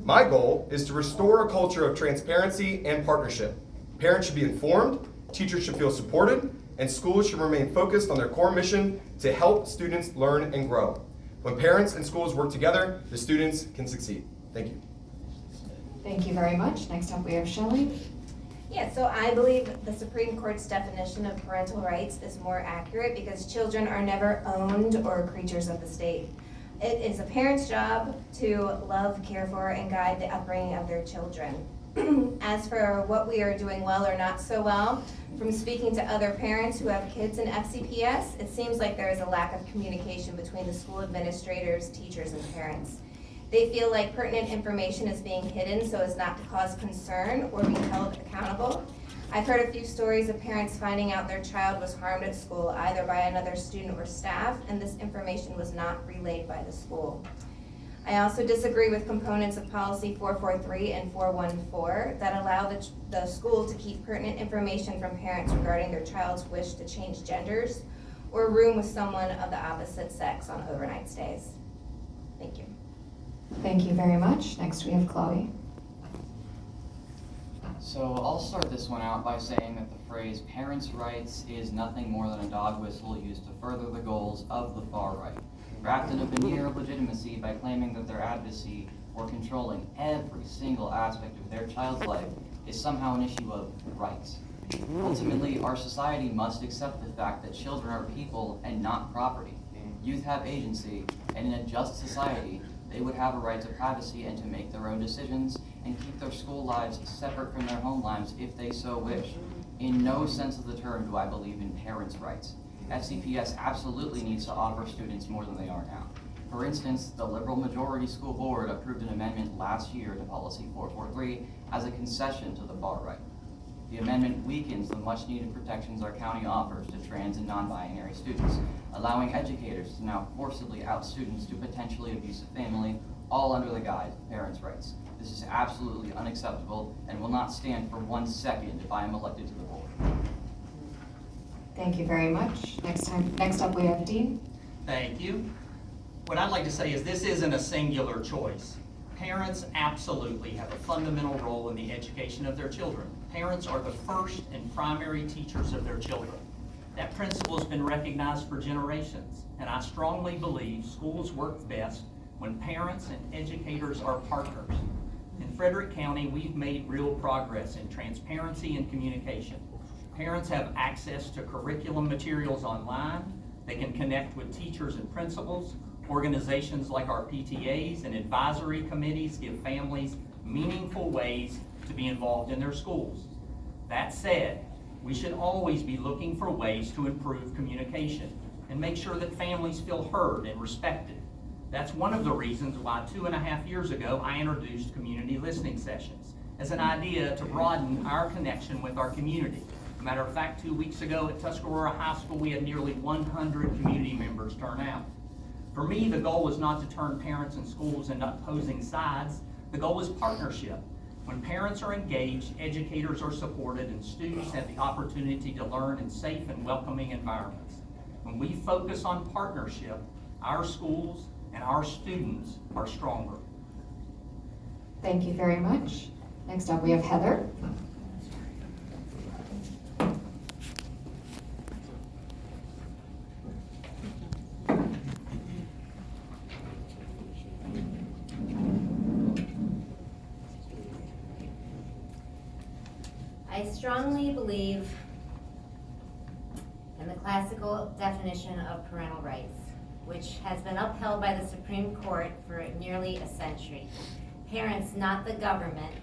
My goal is to restore a culture of transparency and partnership. Parents should be informed, teachers should feel supported, and schools should remain focused on their core mission to help students learn and grow. When parents and schools work together, the students can succeed. Thank you. Thank you very much. Next up we have Shelley. Yeah, so I believe the Supreme Court's definition of parental rights is more accurate because children are never owned or creatures of the state. It is a parent's job to love, care for, and guide the upbringing of their children. As for what we are doing well or not so well, from speaking to other parents who have kids in FCPS, it seems like there is a lack of communication between the school administrators, teachers, and parents. They feel like pertinent information is being hidden so as not to cause concern or be held accountable. I've heard a few stories of parents finding out their child was harmed at school, either by another student or staff, and this information was not relayed by the school. I also disagree with components of policy 443 and 414 that allow the school to keep pertinent information from parents regarding their child's wish to change genders or room with someone of the opposite sex on overnight stays. Thank you. Thank you very much. Next we have Chloe. So I'll start this one out by saying that the phrase parents' rights is nothing more than a dog whistle used to further the goals of the far right, wrapped in a veneer of legitimacy by claiming that their advocacy for controlling every single aspect of their child's life is somehow an issue of rights. Ultimately, our society must accept the fact that children are people and not property. Youth have agency, and in a just society, they would have a right to privacy and to make their own decisions and keep their school lives separate from their home lives if they so wish. In no sense of the term do I believe in parents' rights. FCPS absolutely needs to offer students more than they are now. For instance, the liberal majority school board approved an amendment last year to policy 443 as a concession to the far right. The amendment weakens the much-needed protections our county offers to trans and non-binary students, allowing educators to now forcibly out students to potentially abusive family, all under the guise of parents' rights. This is absolutely unacceptable and will not stand for 1 second if I am elected to the board. Thank you very much. Next up we have Dean. Thank you. What I'd like to say is this isn't a singular choice. Parents absolutely have a fundamental role in the education of their children. Parents are the first and primary teachers of their children. That principle has been recognized for generations, and I strongly believe schools work best when parents and educators are partners. In Frederick County, we've made real progress in transparency and communication. Parents have access to curriculum materials online. They can connect with teachers and principals. Organizations like our PTAs and advisory committees give families meaningful ways to be involved in their schools. That said, we should always be looking for ways to improve communication and make sure that families feel heard and respected. That's one of the reasons why 2.5 years ago I introduced community listening sessions as an idea to broaden our connection with our community. As a matter of fact, 2 weeks ago at Tuscarora High School, we had nearly 100 community members turn out. For me, the goal was not to turn parents and schools into opposing sides. The goal is partnership. When parents are engaged, educators are supported, and students have the opportunity to learn in safe and welcoming environments. When we focus on partnership, our schools and our students are stronger. Thank you very much. Next up we have Heather. I strongly believe in the classical definition of parental rights, which has been upheld by the Supreme Court for nearly a century. Parents, not the government,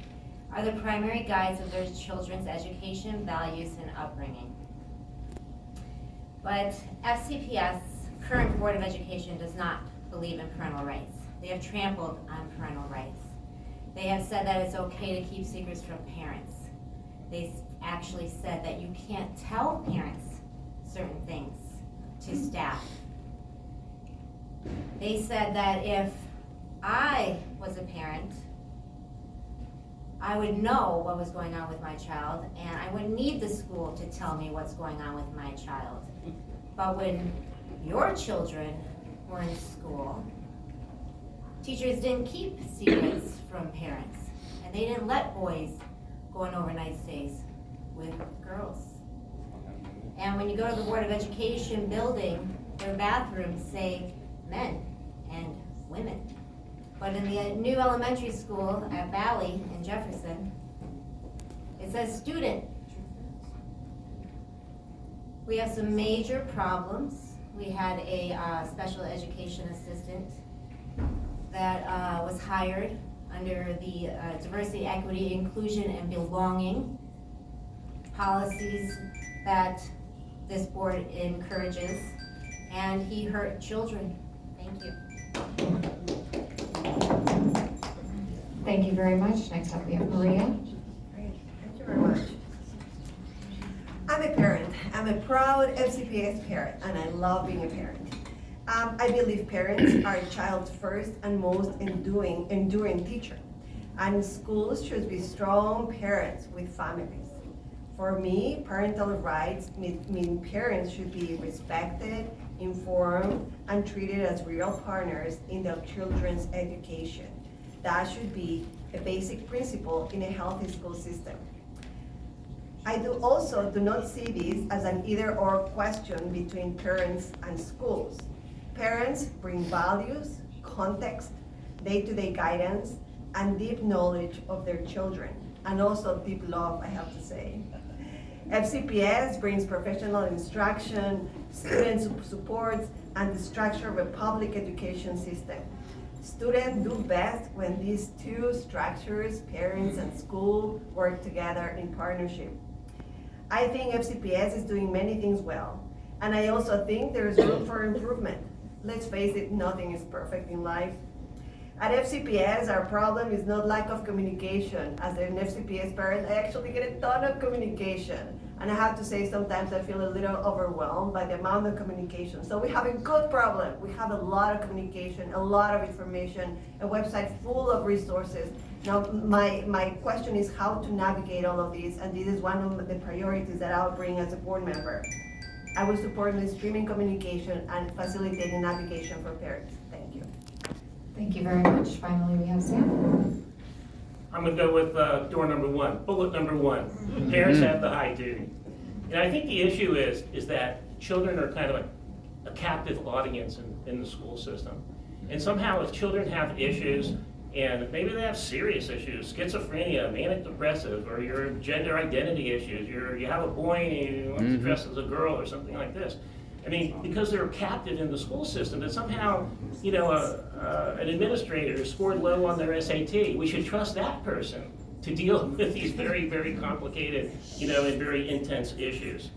are the primary guides of their children's education, values, and upbringing. But FCPS, current Board of Education, does not believe in parental rights. They have trampled on parental rights. They have said that it's okay to keep secrets from parents. They actually said that you can't tell parents certain things to staff. They said that if I was a parent, I would know what was going on with my child, and I wouldn't need the school to tell me what's going on with my child. But when your children were in school, teachers didn't keep secrets from parents, and they didn't let boys go on overnight stays with girls. And when you go to the Board of Education building, their bathrooms say men and women. But in the new elementary school at Valley in Jefferson, it says student. We have some major problems. We had a special education assistant that was hired under the diversity, equity, inclusion, and belonging policies that this board encourages, and he hurt children. Thank you. Thank you very much. Next up, we have Maria. Great, thank you very much. I'm a parent. I'm a proud FCPS parent, and I love being a parent. I believe parents are a child's first and most enduring teacher, and schools should be strong parents with families. For me, parental rights mean parents should be respected, informed, and treated as real partners in their children's education. That should be a basic principle in a healthy school system. I do not see this as an either-or question between parents and schools. Parents bring values, context, day-to-day guidance, and deep knowledge of their children, and also deep love, I have to say. FCPS brings professional instruction, student support, and the structure of a public education system. Students do best when these two structures, parents and school, work together in partnership. I think FCPS is doing many things well, and I also think there is room for improvement. Let's face it, nothing is perfect in life. At FCPS, our problem is not lack of communication. As an FCPS parent, I actually get a ton of communication. And I have to say, sometimes I feel a little overwhelmed by the amount of communication. So we have a good problem. We have a lot of communication, a lot of information, a website full of resources. Now, my question is how to navigate all of these, and this is one of the priorities that I'll bring as a board member. I will support the streaming communication and facilitating navigation for parents. Thank you. Thank you very much. Finally, we have Sam. I'm gonna go with door number one, bullet number one. Parents have the high duty. And I think the issue is that children are kind of a captive audience in the school system. And somehow if children have issues, and maybe they have serious issues, schizophrenia, manic depressive, or your gender identity issues, you have a boy and you want to dress as a girl or something like this. I mean, because they're captive in the school system, that somehow, you know, an administrator scored low on their SAT, we should trust that person to deal with these very, very complicated, you know, and very intense issues.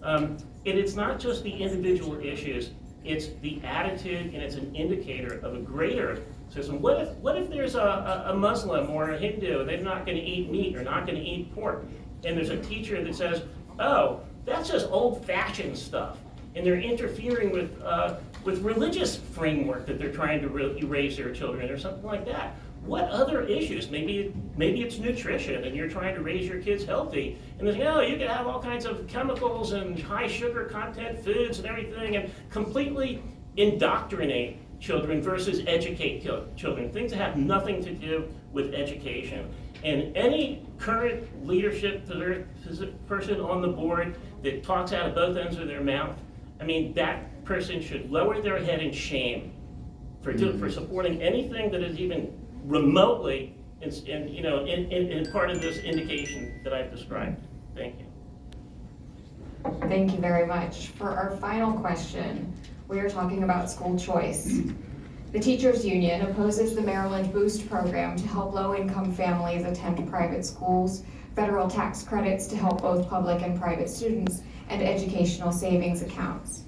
And it's not just the individual issues, it's the attitude, and it's an indicator of a greater system. What if there's a Muslim or a Hindu, they're not going to eat meat or not going to eat pork, and there's a teacher that says, oh, that's just old-fashioned stuff, and they're interfering with religious framework that they're trying to raise their children or something like that. What other issues? Maybe it's nutrition and you're trying to raise your kids healthy, and they say, oh, you can have all kinds of chemicals and high sugar content foods and everything, and completely indoctrinate children versus educate children. Things that have nothing to do with education. And any current leadership person on the board that talks out of both ends of their mouth, I mean, that person should lower their head in shame for supporting anything that is even remotely in part of this indication that I've described. Thank you. Thank you very much. For our final question, we are talking about school choice. The Teachers Union opposes the Maryland Boost program to help low-income families attend private schools, federal tax credits to help both public and private students, and educational savings accounts.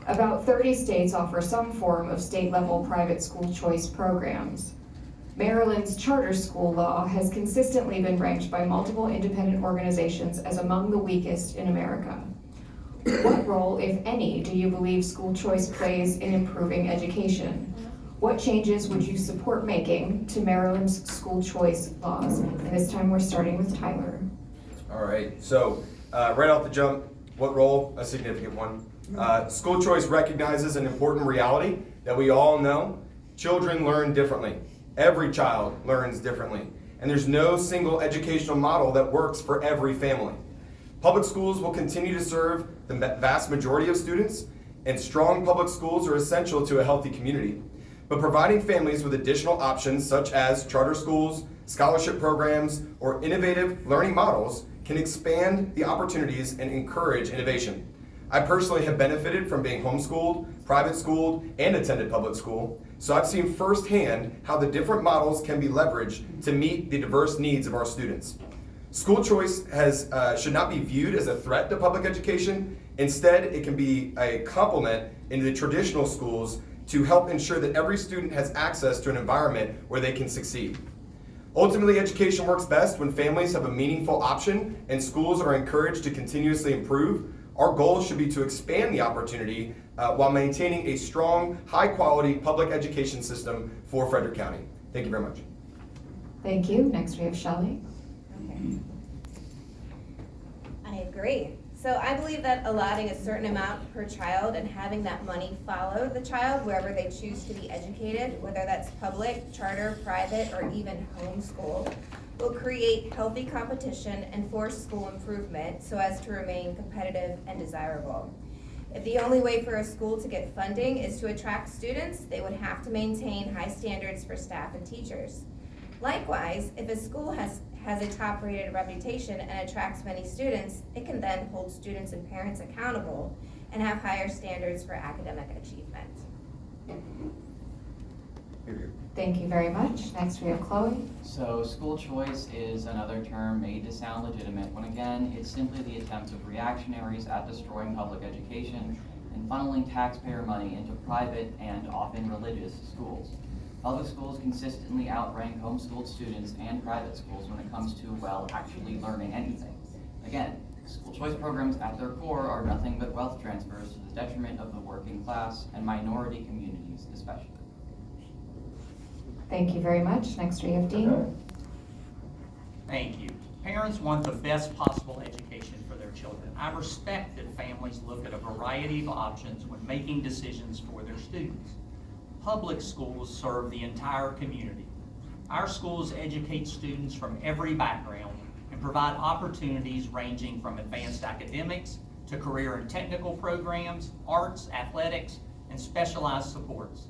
About 30 states offer some form of state-level private school choice programs. Maryland's charter school law has consistently been ranked by multiple independent organizations as among the weakest in America. What role, if any, do you believe school choice plays in improving education? What changes would you support making to Maryland's school choice laws? And this time we're starting with Tyler. All right, so right off the jump, what role? A significant one. School choice recognizes an important reality that we all know. Children learn differently. Every child learns differently. And there's no single educational model that works for every family. Public schools will continue to serve the vast majority of students, and strong public schools are essential to a healthy community. But providing families with additional options such as charter schools, scholarship programs, or innovative learning models can expand the opportunities and encourage innovation. I personally have benefited from being homeschooled, private schooled, and attended public school, So I've seen firsthand how the different models can be leveraged to meet the diverse needs of our students. School choice should not be viewed as a threat to public education. Instead, it can be a complement into the traditional schools to help ensure that every student has access to an environment where they can succeed. Ultimately, education works best when families have a meaningful option and schools are encouraged to continuously improve. Our goal should be to expand the opportunity while maintaining a strong, high-quality public education system for Frederick County. Thank you very much. Thank you. Next we have Shelley. Okay. I agree. So I believe that allotting a certain amount per child and having that money follow the child wherever they choose to be educated, whether that's public, charter, private, or even homeschool, will create healthy competition and force school improvement so as to remain competitive and desirable. If the only way for a school to get funding is to attract students, they would have to maintain high standards for staff and teachers. Likewise, if a school has a top-rated reputation and attracts many students, it can then hold students and parents accountable and have higher standards for academic achievement. Thank you very much. Next we have Chloe. So school choice is another term made to sound legitimate when again, it's simply the attempt of reactionaries at destroying public education and funneling taxpayer money into private and often religious schools. Public schools consistently outrank homeschooled students and private schools when it comes to, well, actually learning anything. Again, school choice programs at their core are nothing but wealth transfers to the detriment of the working class and minority communities especially. Thank you very much. Next we have Dean. Thank you. Parents want the best possible education for their children. I respect that families look at a variety of options when making decisions for their students. Public schools serve the entire community. Our schools educate students from every background and provide opportunities ranging from advanced academics to career and technical programs, arts, athletics, and specialized supports.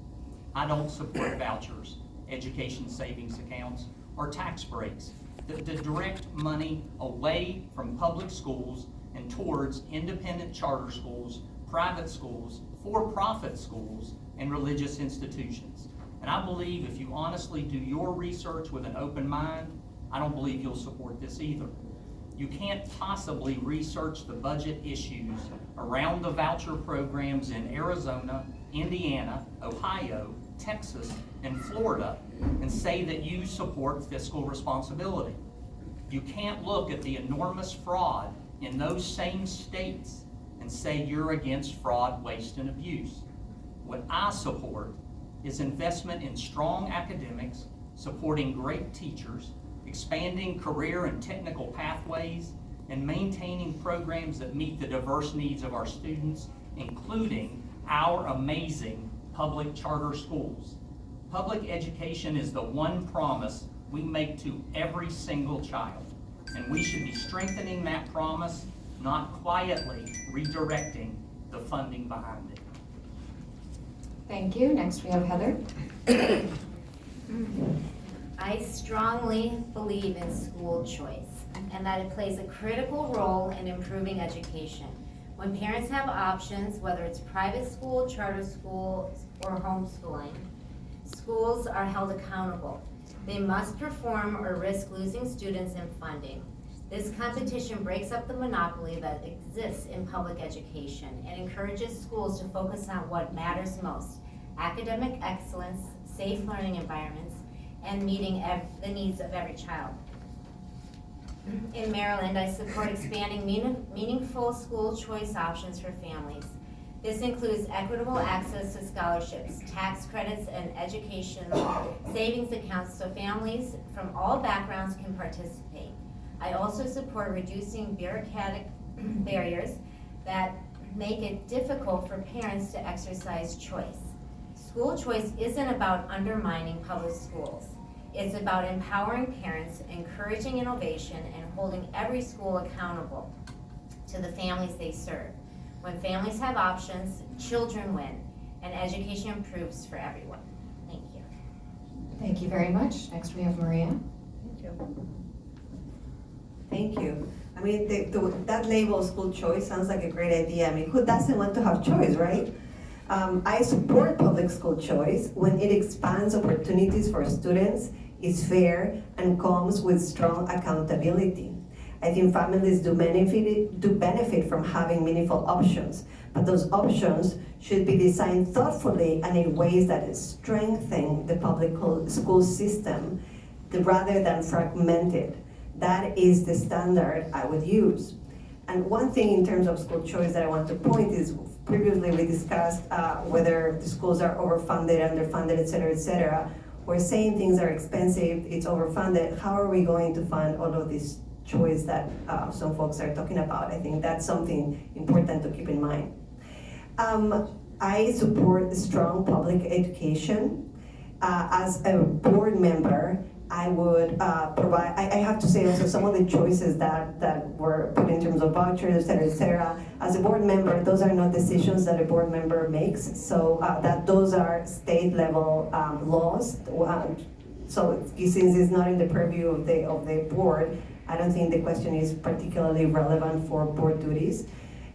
I don't support vouchers, education savings accounts, or tax breaks that direct money away from public schools and towards independent charter schools, private schools, for-profit schools, and religious institutions. And I believe if you honestly do your research with an open mind, I don't believe you'll support this either. You can't possibly research the budget issues around the voucher programs in Arizona, Indiana, Ohio, Texas, and Florida and say that you support fiscal responsibility. You can't look at the enormous fraud in those same states and say you're against fraud, waste, and abuse. What I support is investment in strong academics, supporting great teachers, expanding career and technical pathways, and maintaining programs that meet the diverse needs of our students, including our amazing public charter schools. Public education is the one promise we make to every single child, and we should be strengthening that promise, not quietly redirecting the funding behind it. Thank you. Next we have Heather. I strongly believe in school choice and that it plays a critical role in improving education. When parents have options, whether it's private school, charter school, or homeschooling, schools are held accountable. They must perform or risk losing students and funding. This competition breaks up the monopoly that exists in public education and encourages schools to focus on what matters most: academic excellence, safe learning environments, and meeting the needs of every child. In Maryland, I support expanding meaningful school choice options for families. This includes equitable access to scholarships, tax credits, and education savings accounts so families from all backgrounds can participate. I also support reducing bureaucratic barriers that make it difficult for parents to exercise choice. School choice isn't about undermining public schools. It's about empowering parents, encouraging innovation, and holding every school accountable to the families they serve. When families have options, children win, and education improves for everyone. Thank you. Thank you very much. Next we have Maria. Thank you. Thank you. I mean, that label school choice sounds like a great idea. I mean, who doesn't want to have choice, right? I support public school choice when it expands opportunities for students, is fair, and comes with strong accountability. I think families do benefit from having meaningful options, but those options should be designed thoughtfully and in ways that strengthen the public school system rather than fragment it. That is the standard I would use. And one thing in terms of school choice that I want to point is, previously we discussed whether the schools are overfunded, underfunded, et cetera. We're saying things are expensive, it's overfunded. How are we going to fund all of this choice that some folks are talking about? I think that's something important to keep in mind. I support strong public education. As a board member, I would provide, I have to say also some of the choices that were put in terms of vouchers, et cetera. As a board member, those are not decisions that a board member makes, so that those are state level laws. So since it's not in the purview of the board, I don't think the question is particularly relevant for board duties.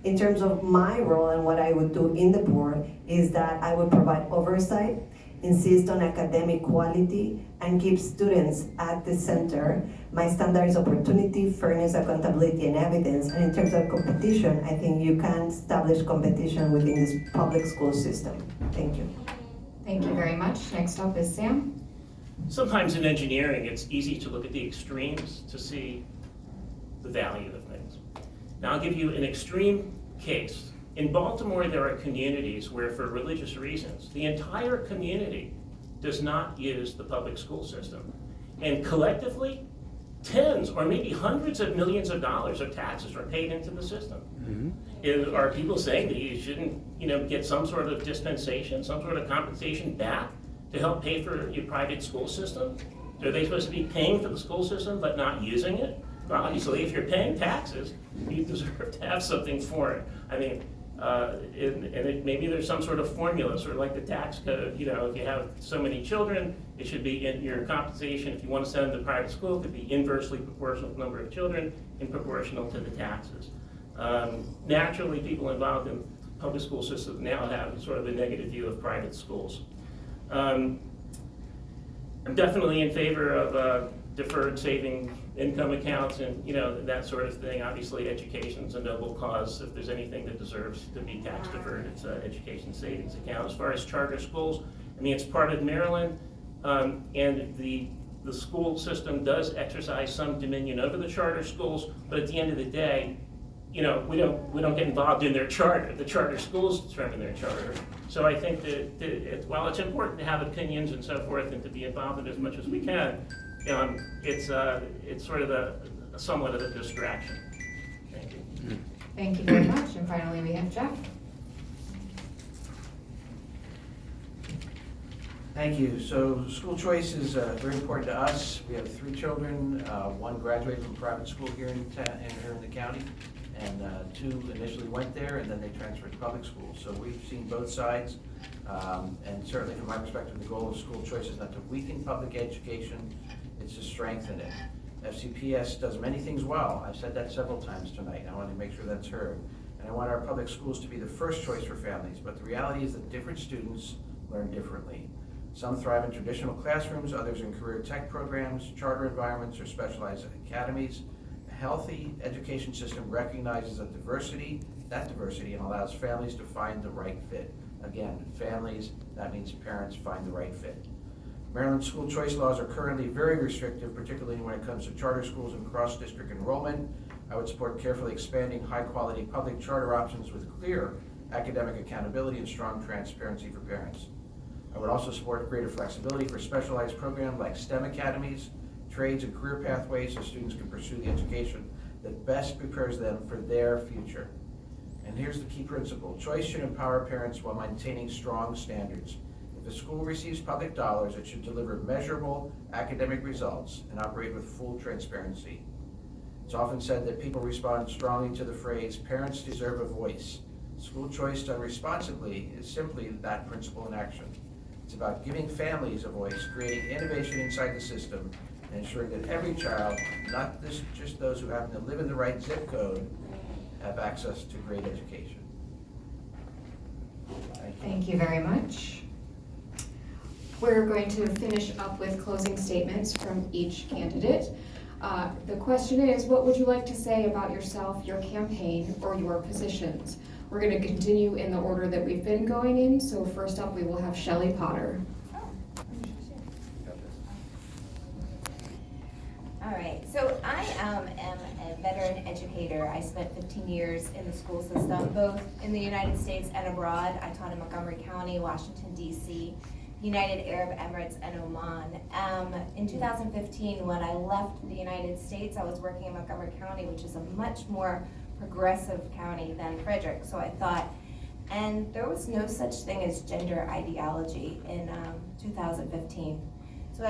In terms of my role and what I would do in the board is that I would provide oversight, insist on academic quality, and keep students at the center. My standard is opportunity, fairness, accountability, and evidence. And in terms of competition, I think you can establish competition within this public school system. Thank you. Thank you very much. Next up is Sam. Sometimes in engineering, it's easy to look at the extremes to see the value of things. Now I'll give you an extreme case. In Baltimore, there are communities where, for religious reasons, the entire community does not use the public school system. And collectively, tens or maybe hundreds of millions of dollars of taxes are paid into the system. Mm-hmm. Are people saying that you shouldn't, get some sort of dispensation, some sort of compensation back to help pay for your private school system? Are they supposed to be paying for the school system but not using it? Well, obviously, if you're paying taxes, you deserve to have something for it. I mean, maybe there's some sort of formula, sort of like the tax code. If you have so many children, it should be in your compensation. If you want to send them to private school, it could be inversely proportional to the number of children and proportional to the taxes. Naturally, people involved in public school systems now have sort of a negative view of private schools. I'm definitely in favor of deferred saving income accounts and that sort of thing. Obviously, education's a noble cause. If there's anything that deserves to be tax deferred, it's an education savings account. As far as charter schools, it's part of Maryland, and the school system does exercise some dominion over the charter schools, but at the end of the day, we don't get involved in their charter. The charter schools determine their charter. So I think that while it's important to have opinions and so forth and to be involved in as much as we can, it's sort of somewhat of a distraction. Thank you. Thank you very much. And finally, we have Jeff. Thank you. So school choice is very important to us. We have 3 children. One graduated from private school here in the county, and 2 initially went there, and then they transferred to public school. So we've seen both sides, and certainly from my perspective, the goal of school choice is not to weaken public education, it's to strengthen it. FCPS does many things well. I've said that several times tonight. I want to make sure that's heard. And I want our public schools to be the first choice for families, but the reality is that different students learn differently. Some thrive in traditional classrooms, others in career tech programs, charter environments, or specialized academies. A healthy education system recognizes that diversity, and allows families to find the right fit. Again, families, that means parents find the right fit. Maryland school choice laws are currently very restrictive, particularly when it comes to charter schools and cross-district enrollment. I would support carefully expanding high-quality public charter options with clear academic accountability and strong transparency for parents. I would also support greater flexibility for specialized programs like STEM academies, trades, and career pathways so students can pursue the education that best prepares them for their future. And here's the key principle. Choice should empower parents while maintaining strong standards. If a school receives public dollars, it should deliver measurable academic results and operate with full transparency. It's often said that people respond strongly to the phrase, parents deserve a voice. School choice done responsibly is simply that principle in action. It's about giving families a voice, creating innovation inside the system, and ensuring that every child, not just those who happen to live in the right zip code, have access to great education. Thank you very much. We're going to finish up with closing statements from each candidate. The question is, what would you like to say about yourself, your campaign, or your positions? We're going to continue in the order that we've been going in. So first up, we will have Shelley Potter. All right, so I am a veteran educator. I spent 15 years in the school system, both in the United States and abroad. I taught in Montgomery County, Washington, D.C., United Arab Emirates, and Oman. In 2015, when I left the United States, I was working in Montgomery County, which is a much more progressive county than Frederick, so I thought, and there was no such thing as gender ideology in 2015. So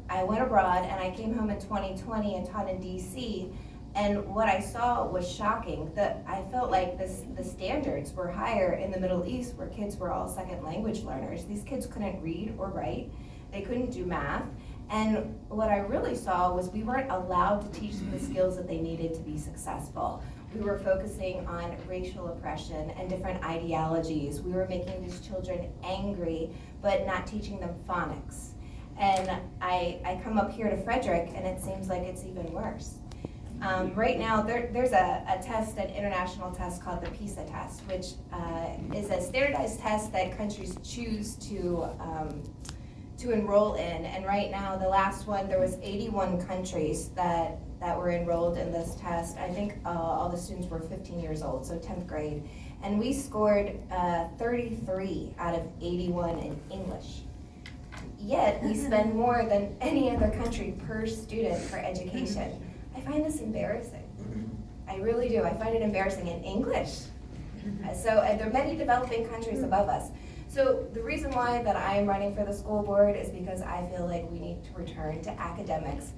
I went abroad, and I came home in 2020 and taught in DC, and what I saw was shocking. That I felt like the standards were higher in the Middle East, where kids were all second language learners. These kids couldn't read or write, they couldn't do math, and what I really saw was we weren't allowed to teach them the skills that they needed to be successful. We were focusing on racial oppression and different ideologies. We were making these children angry, but not teaching them phonics. And I come up here to Frederick, and it seems like it's even worse. Right now, there's a test, an international test called the PISA test, which is a standardized test that countries choose to enroll in. And right now, the last one, there was 81 countries that were enrolled in this test. I think all the students were 15 years old, so 10th grade. And we scored 33 out of 81 in English. Yet, we spend more than any other country per student for education. I find this embarrassing. I really do. I find it embarrassing in English. And there are many developing countries above us. So the reason why that I am running for the school board is because I feel like we need to return to academics,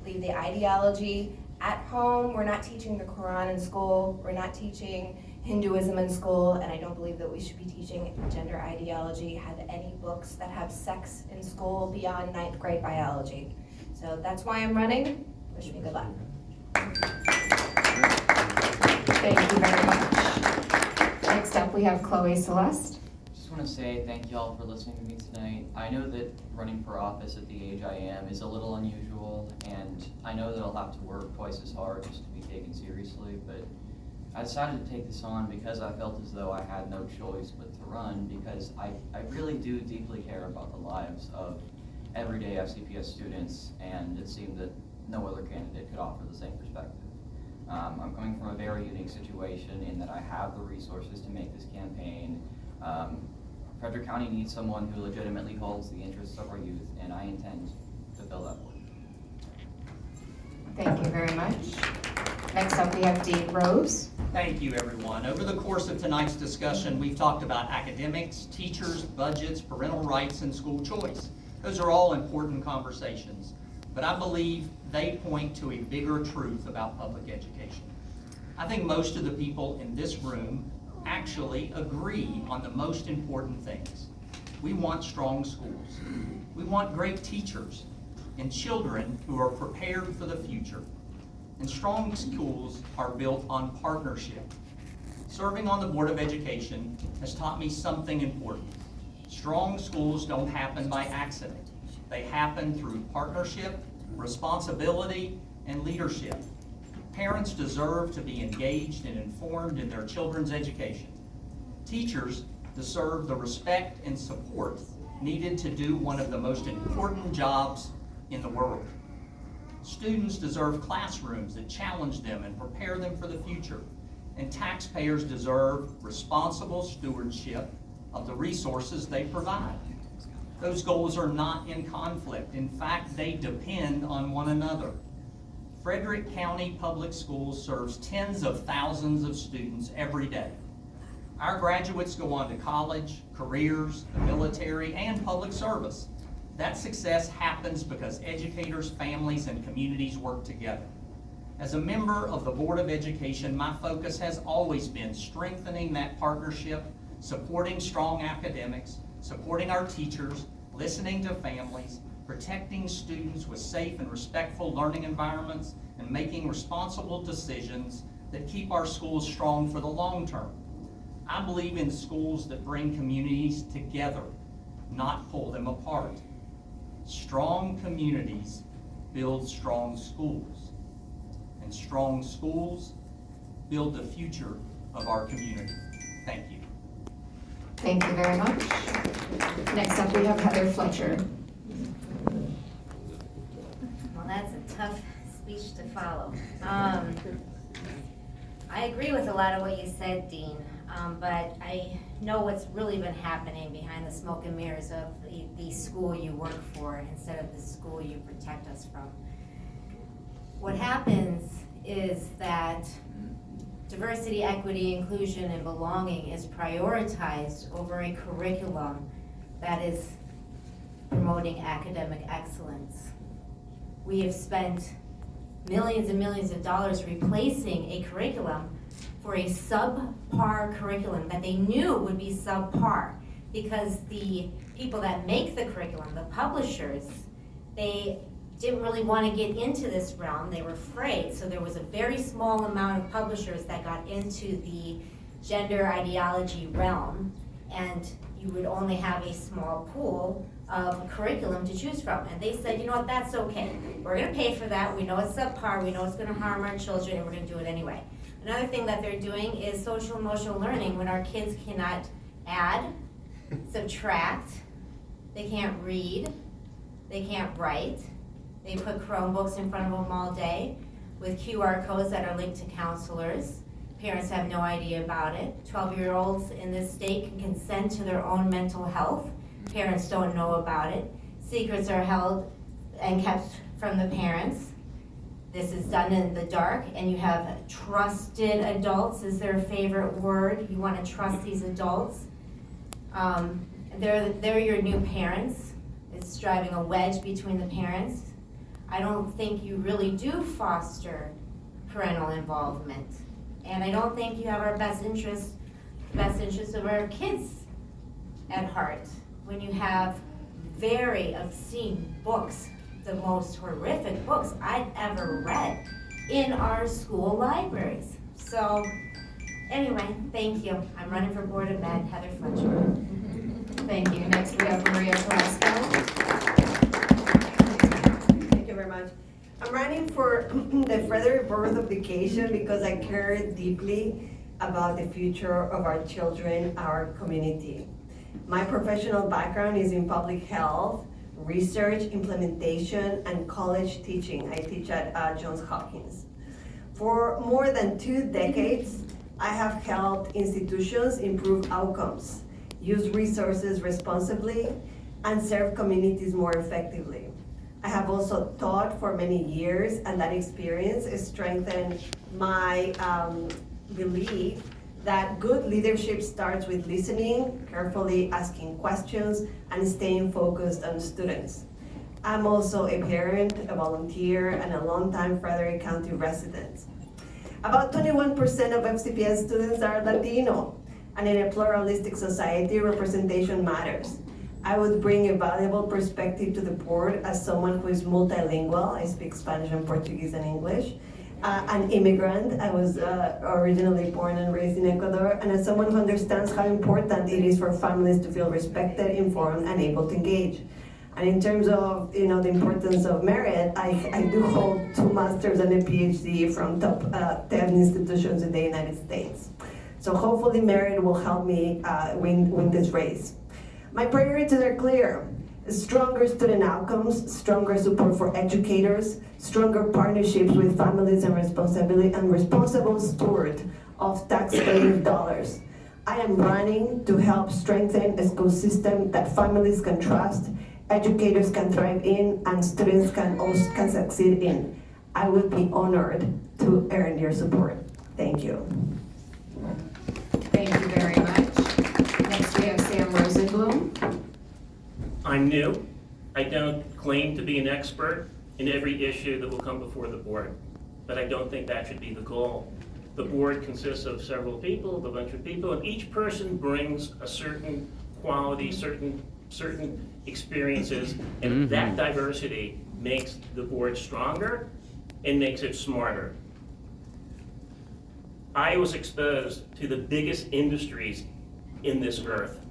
leave the ideology at home. We're not teaching the Quran in school. We're not teaching Hinduism in school, and I don't believe that we should be teaching gender ideology, have any books that have sex in school beyond 9th grade biology. So that's why I'm running. Wish me good luck. Thank you very much. Next up, we have Chloe Celeste. Just want to say thank you all for listening to me tonight. I know that running for office at the age I am is a little unusual, and I know that I'll have to work twice as hard just to be taken seriously, but I decided to take this on because I felt as though I had no choice but to run, because I really do deeply care about the lives of everyday FCPS students, and it seemed that no other candidate could offer the same perspective. I'm coming from a very unique situation in that I have the resources to make this campaign. Frederick County needs someone who legitimately holds the interests of our youth, and I intend to fill that void. Thank you very much. Next up, we have Dean Rose. Thank you, everyone. Over the course of tonight's discussion, we've talked about academics, teachers, budgets, parental rights, and school choice. Those are all important conversations, but I believe they point to a bigger truth about public education. I think most of the people in this room actually agree on the most important things. We want strong schools. We want great teachers and children who are prepared for the future. And strong schools are built on partnership. Serving on the Board of Education has taught me something important. Strong schools don't happen by accident. They happen through partnership, responsibility, and leadership. Parents deserve to be engaged and informed in their children's education. Teachers deserve the respect and support needed to do one of the most important jobs in the world. Students deserve classrooms that challenge them and prepare them for the future. And taxpayers deserve responsible stewardship of the resources they provide. Those goals are not in conflict. In fact, they depend on one another. Frederick County Public Schools serves tens of thousands of students every day. Our graduates go on to college, careers, the military, and public service. That success happens because educators, families, and communities work together. As a member of the Board of Education, my focus has always been strengthening that partnership, supporting strong academics, supporting our teachers, listening to families, protecting students with safe and respectful learning environments, and making responsible decisions that keep our schools strong for the long term. I believe in schools that bring communities together, not pull them apart. Strong communities build strong schools, and strong schools build the future of our community. Thank you. Thank you very much. Next up, we have Heather Fletcher. Well, that's a tough speech to follow. I agree with a lot of what you said, Dean, but I know what's really been happening behind the smoke and mirrors of the school you work for instead of the school you protect us from. What happens is that diversity, equity, inclusion, and belonging is prioritized over a curriculum that is promoting academic excellence. We have spent millions and millions of dollars replacing a curriculum for a subpar curriculum that they knew would be subpar because the people that make the curriculum, the publishers, they didn't really want to get into this realm. They were afraid. So there was a very small amount of publishers that got into the gender ideology realm, and you would only have a small pool of curriculum to choose from. And they said, you know what, that's okay. We're gonna pay for that. We know it's subpar. We know it's gonna harm our children, and we're gonna do it anyway. Another thing that they're doing is social emotional learning when our kids cannot add, subtract, they can't read, they can't write. They put Chromebooks in front of them all day with QR codes that are linked to counselors. Parents have no idea about it. 12-year-olds in this state can consent to their own mental health. Parents don't know about it. Secrets are held and kept from the parents. This is done in the dark, and you have trusted adults is their favorite word. You want to trust these adults. They're your new parents. It's driving a wedge between the parents. I don't think you really do foster parental involvement. And I don't think you have our best interests of our kids at heart when you have very obscene books, the most horrific books I've ever read in our school libraries. So anyway, thank you. I'm running for Board of Ed, Heather Fletcher. Thank you. Next, we have Maria Carrasco. Thank you very much. I'm running for the Frederick Burr of Education because I care deeply about the future of our children, our community. My professional background is in public health, research, implementation, and college teaching. I teach at Johns Hopkins. For more than 2 decades, I have helped institutions improve outcomes, use resources responsibly, and serve communities more effectively. I have also taught for many years, and that experience has strengthened my belief that good leadership starts with listening, carefully asking questions, and staying focused on students. I'm also a parent, a volunteer, and a longtime Frederick County resident. About 21% of FCPS students are Latino, and in a pluralistic society, representation matters. I would bring a valuable perspective to the board as someone who is multilingual. I speak Spanish and Portuguese and English. An immigrant. I was originally born and raised in Ecuador, and as someone who understands how important it is for families to feel respected, informed, and able to engage. And in terms of the importance of merit, I do hold 2 masters and a PhD from top 10 institutions in the United States. So hopefully merit will help me win this race. My priorities are clear. Stronger student outcomes, stronger support for educators, stronger partnerships with families and responsible steward of taxpayer dollars. I am running to help strengthen a school system that families can trust, educators can thrive in, and students can succeed in. I would be honored to earn your support. Thank you. Thank you very much. Next, we have Sam Rosenblum. I'm new. I don't claim to be an expert in every issue that will come before the board, but I don't think that should be the goal. The board consists of several people, a bunch of people, and each person brings a certain quality, certain experiences, and that diversity makes the board stronger and makes it smarter. I was exposed to the biggest industries in this earth.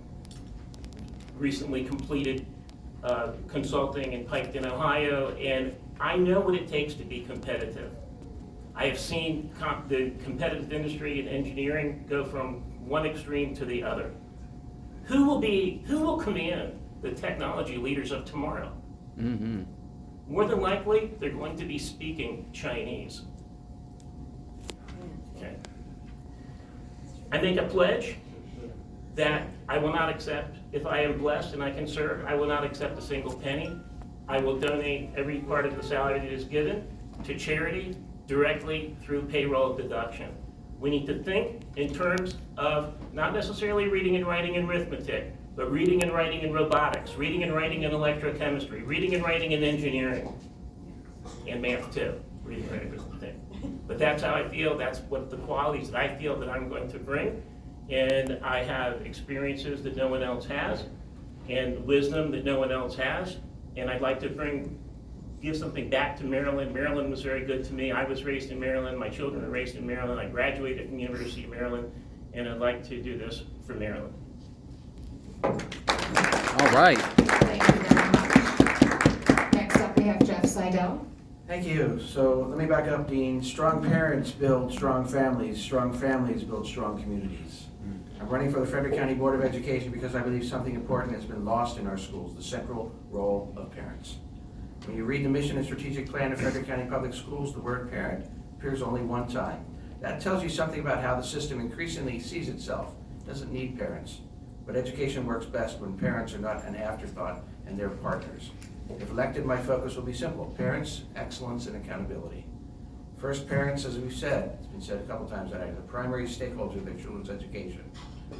Recently completed consulting in Piketon, Ohio, and I know what it takes to be competitive. I have seen the competitive industry in engineering go from one extreme to the other. Who will command the technology leaders of tomorrow? Mm-hmm. More than likely, they're going to be speaking Chinese. Okay. I make a pledge that I will not accept, if I am blessed and I can serve, I will not accept a single penny. I will donate every part of the salary that is given to charity directly through payroll deduction. We need to think in terms of not necessarily reading and writing and arithmetic, but reading and writing in robotics, reading and writing in electrochemistry, reading and writing in engineering, and math too, reading and writing arithmetic. But that's how I feel, that's what the qualities that I feel that I'm going to bring. And I have experiences that no one else has, and wisdom that no one else has. And I'd like to give something back to Maryland. Maryland was very good to me. I was raised in Maryland. My children are raised in Maryland. I graduated from the University of Maryland, and I'd like to do this for Maryland. All right. Thank you very much. Next up, we have Jeff Seidel. Thank you. So let me back up, Dean. Strong parents build strong families build strong communities. I'm running for the Frederick County Board of Education because I believe something important has been lost in our schools, the central role of parents. When you read the mission and strategic plan of Frederick County Public Schools, the word parent appears only one time. That tells you something about how the system increasingly sees itself. It doesn't need parents. But education works best when parents are not an afterthought and they're partners. If elected, my focus will be simple: parents, excellence, and accountability. First, parents, as we've said, it's been said a couple times tonight, are the primary stakeholders of their children's education.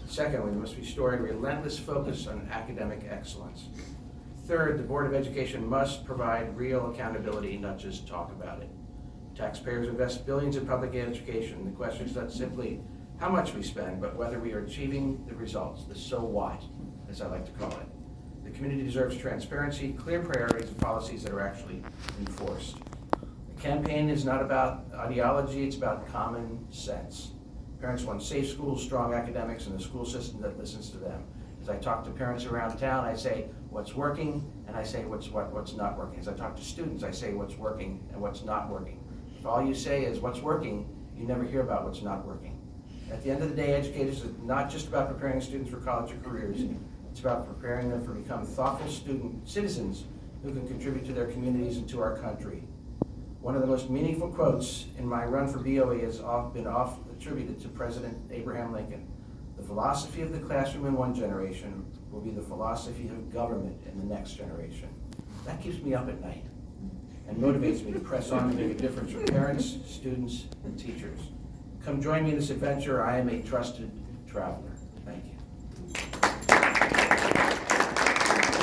Second, we must restore a relentless focus on academic excellence. Third, the Board of Education must provide real accountability, not just talk about it. Taxpayers invest billions in public education. The question is not simply how much we spend, but whether we are achieving the results, the so what, as I like to call it. The community deserves transparency, clear priorities, and policies that are actually enforced. The campaign is not about ideology, it's about common sense. Parents want safe schools, strong academics, and a school system that listens to them. As I talk to parents around town, I say what's working, and I say what's not working. As I talk to students, I say what's working and what's not working. If all you say is what's working, you never hear about what's not working. At the end of the day, educators are not just about preparing students for college or careers. It's about preparing them to become thoughtful citizens who can contribute to their communities and to our country. One of the most meaningful quotes in my run for BOE has been attributed to President Abraham Lincoln. The philosophy of the classroom in one generation will be the philosophy of government in the next generation. That keeps me up at night and motivates me to press on to make a difference for parents, students, and teachers. Come join me in this adventure. I am a trusted traveler. Thank you.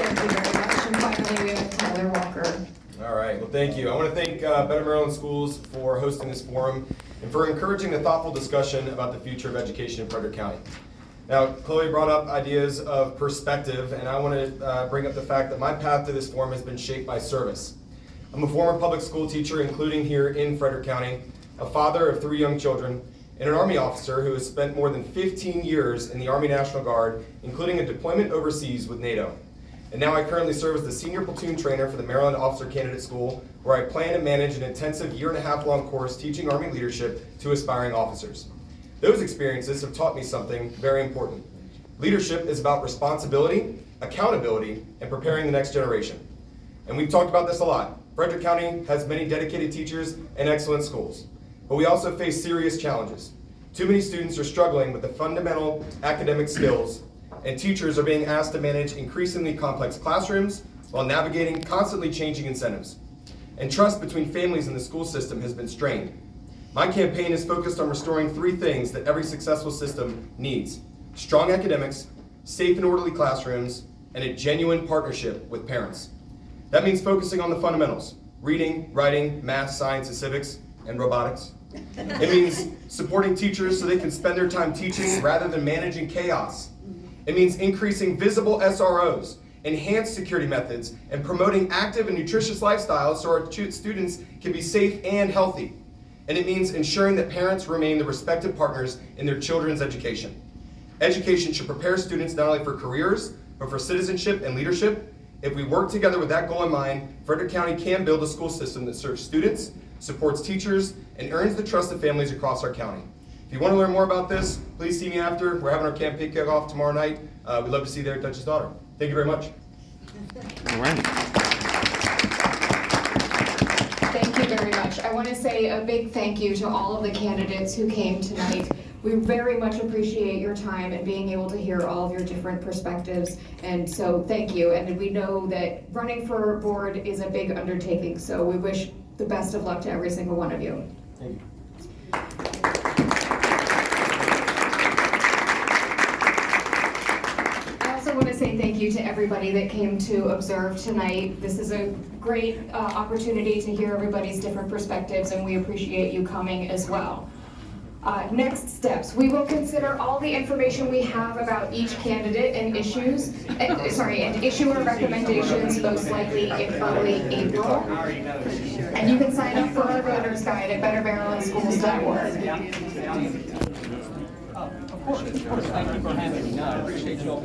Thank you very much. And finally, we have Tyler Walker. All right, well, thank you. I want to thank Better Maryland Schools for hosting this forum and for encouraging a thoughtful discussion about the future of education in Frederick County. Now, Chloe brought up ideas of perspective, and I want to bring up the fact that my path to this forum has been shaped by service. I'm a former public school teacher, including here in Frederick County, a father of 3 young children, and an Army officer who has spent more than 15 years in the Army National Guard, including a deployment overseas with NATO. And now I currently serve as the senior platoon trainer for the Maryland Officer Candidate School, where I plan to manage an intensive 1.5-year-long course teaching Army leadership to aspiring officers. Those experiences have taught me something very important. Leadership is about responsibility, accountability, and preparing the next generation. And we've talked about this a lot. Frederick County has many dedicated teachers and excellent schools, but we also face serious challenges. Too many students are struggling with the fundamental academic skills, and teachers are being asked to manage increasingly complex classrooms while navigating constantly changing incentives. And trust between families and the school system has been strained. My campaign is focused on restoring 3 things that every successful system needs: strong academics, safe and orderly classrooms, and a genuine partnership with parents. That means focusing on the fundamentals: reading, writing, math, science, and civics, and robotics. It means supporting teachers so they can spend their time teaching rather than managing chaos. It means increasing visible SROs, enhanced security methods, and promoting active and nutritious lifestyles so our students can be safe and healthy. and it means ensuring that parents remain the respected partners in their children's education. Education should prepare students not only for careers, but for citizenship and leadership. If we work together with that goal in mind, Frederick County can build a school system that serves students, supports teachers, and earns the trust of families across our county. If you want to learn more about this, please see me after. We're having our campaign kickoff tomorrow night. We'd love to see you there at Dutch's Daughter. Thank you very much. All right. Thank you very much. I want to say a big thank you to all of the candidates who came tonight. We very much appreciate your time and being able to hear all of your different perspectives. And so thank you. And we know that running for board is a big undertaking. So we wish the best of luck to every single one of you. Thank you. I also want to say thank you to everybody that came to observe tonight. This is a great opportunity to hear everybody's different perspectives, and we appreciate you coming as well. Next steps, we will consider all the information we have about each candidate and and issue our recommendations most likely in early April. And you can sign up for our voter's guide at bettermarylandschools.org. Of course, thank you for having me. No, I appreciate you all.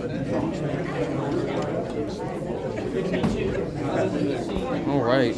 All right.